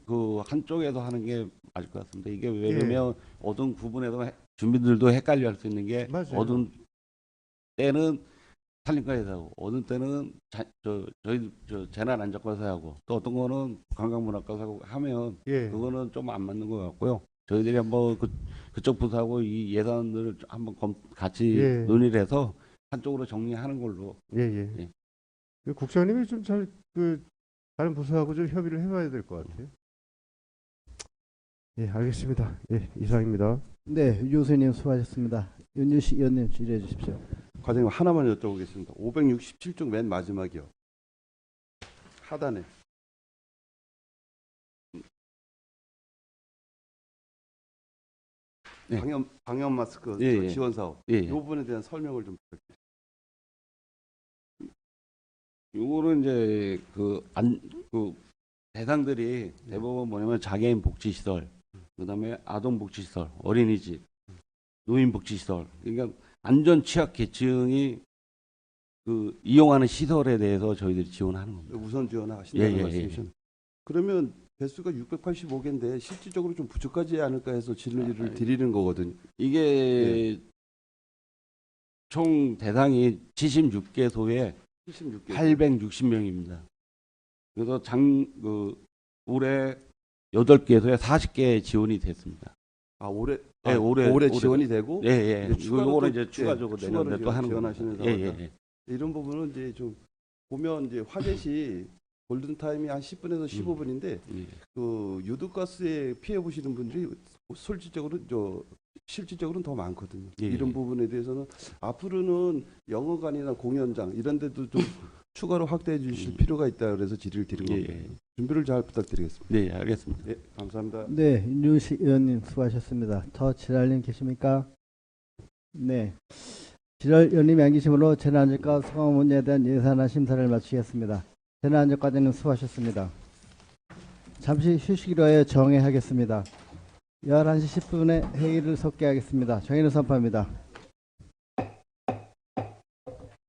그 한쪽에서 하는 게 맞을 것 같습니다. 이게 왜냐면 어떤 부분에서 주민들도 헷갈려 할 수 있는 게 맞아요. 어떤 때는 산림과에서 하고 어느 때는 저희 재난안전과에서 하고 또 어떤 거는 관광문화과에서 하고 하면 예. 그거는 좀 안 맞는 것 같고요. 저희들이 한번 그쪽 부서하고 이 예산을 한번 같이 예. 논의를 해서 한쪽으로 정리하는 걸로. 예, 예. 예. 그 국장님이 좀 잘 그 다른 부서하고 좀 협의를 해봐야 될 것 같아요. 예, 알겠습니다. 예, 이상입니다. 네, 유교수님 수고하셨습니다. 윤유식 의원님 질의해 주십시오. 과장님 하나만 여쭤보겠습니다. 567쪽 맨 마지막이요. 하단에. 네. 방역 마스크 예, 예. 지원 사업. 예, 이 예. 부분에 대한 설명을 좀 부탁드립니다. 요거는 이제 그 대상들이 대부분 뭐냐면 장애인 복지시설, 그다음에 아동 복지시설, 어린이집, 노인 복지시설. 그러니까 안전 취약 계층이 그 이용하는 시설에 대해서 저희들이 지원하는 겁니다. 우선 지원하신다는 예, 예, 말씀이죠. 그러면 배수가 685개인데 실질적으로 좀 부족하지 않을까 해서 질의를 드리는 거거든요. 이게 총 대상이 76개소에 76개. 860명입니다. 그래서 올해 8개소에 40개 지원이 됐습니다. 아 올해 네, 올해 지원이 되고 예, 예. 이제 추가로 이거는 또, 이제 추가적으로 예, 내년에 추가로 또 하는 지원하시는 겁니다. 예, 상황이다. 예, 예. 이런 부분은 이제 좀 보면 이제 화재 시 골든 타임이 한 10분에서 15분인데 예. 그 유독가스에 피해 보시는 분들이 실질적으로는 더 많거든요. 예. 이런 부분에 대해서는 앞으로는 영어관이나 공연장 이런 데도 좀 추가로 확대해 주실 필요가 있다 그래서 질의를 드린 겁니다. 예. 준비를 잘 부탁드리겠습니다. 네, 알겠습니다. 네, 감사합니다. 네, 윤식 의원님 수고하셨습니다. 저 지랄님 계십니까? 네. 지랄 의원님이 안 계시므로 재난안전과 소방 문제에 대한 예산안 심사를 마치겠습니다. 재난안전과장님 수고하셨습니다. 잠시 휴식으로 해 정회하겠습니다. 11시 10분에 회의를 속개하겠습니다. 정회는 선포합니다.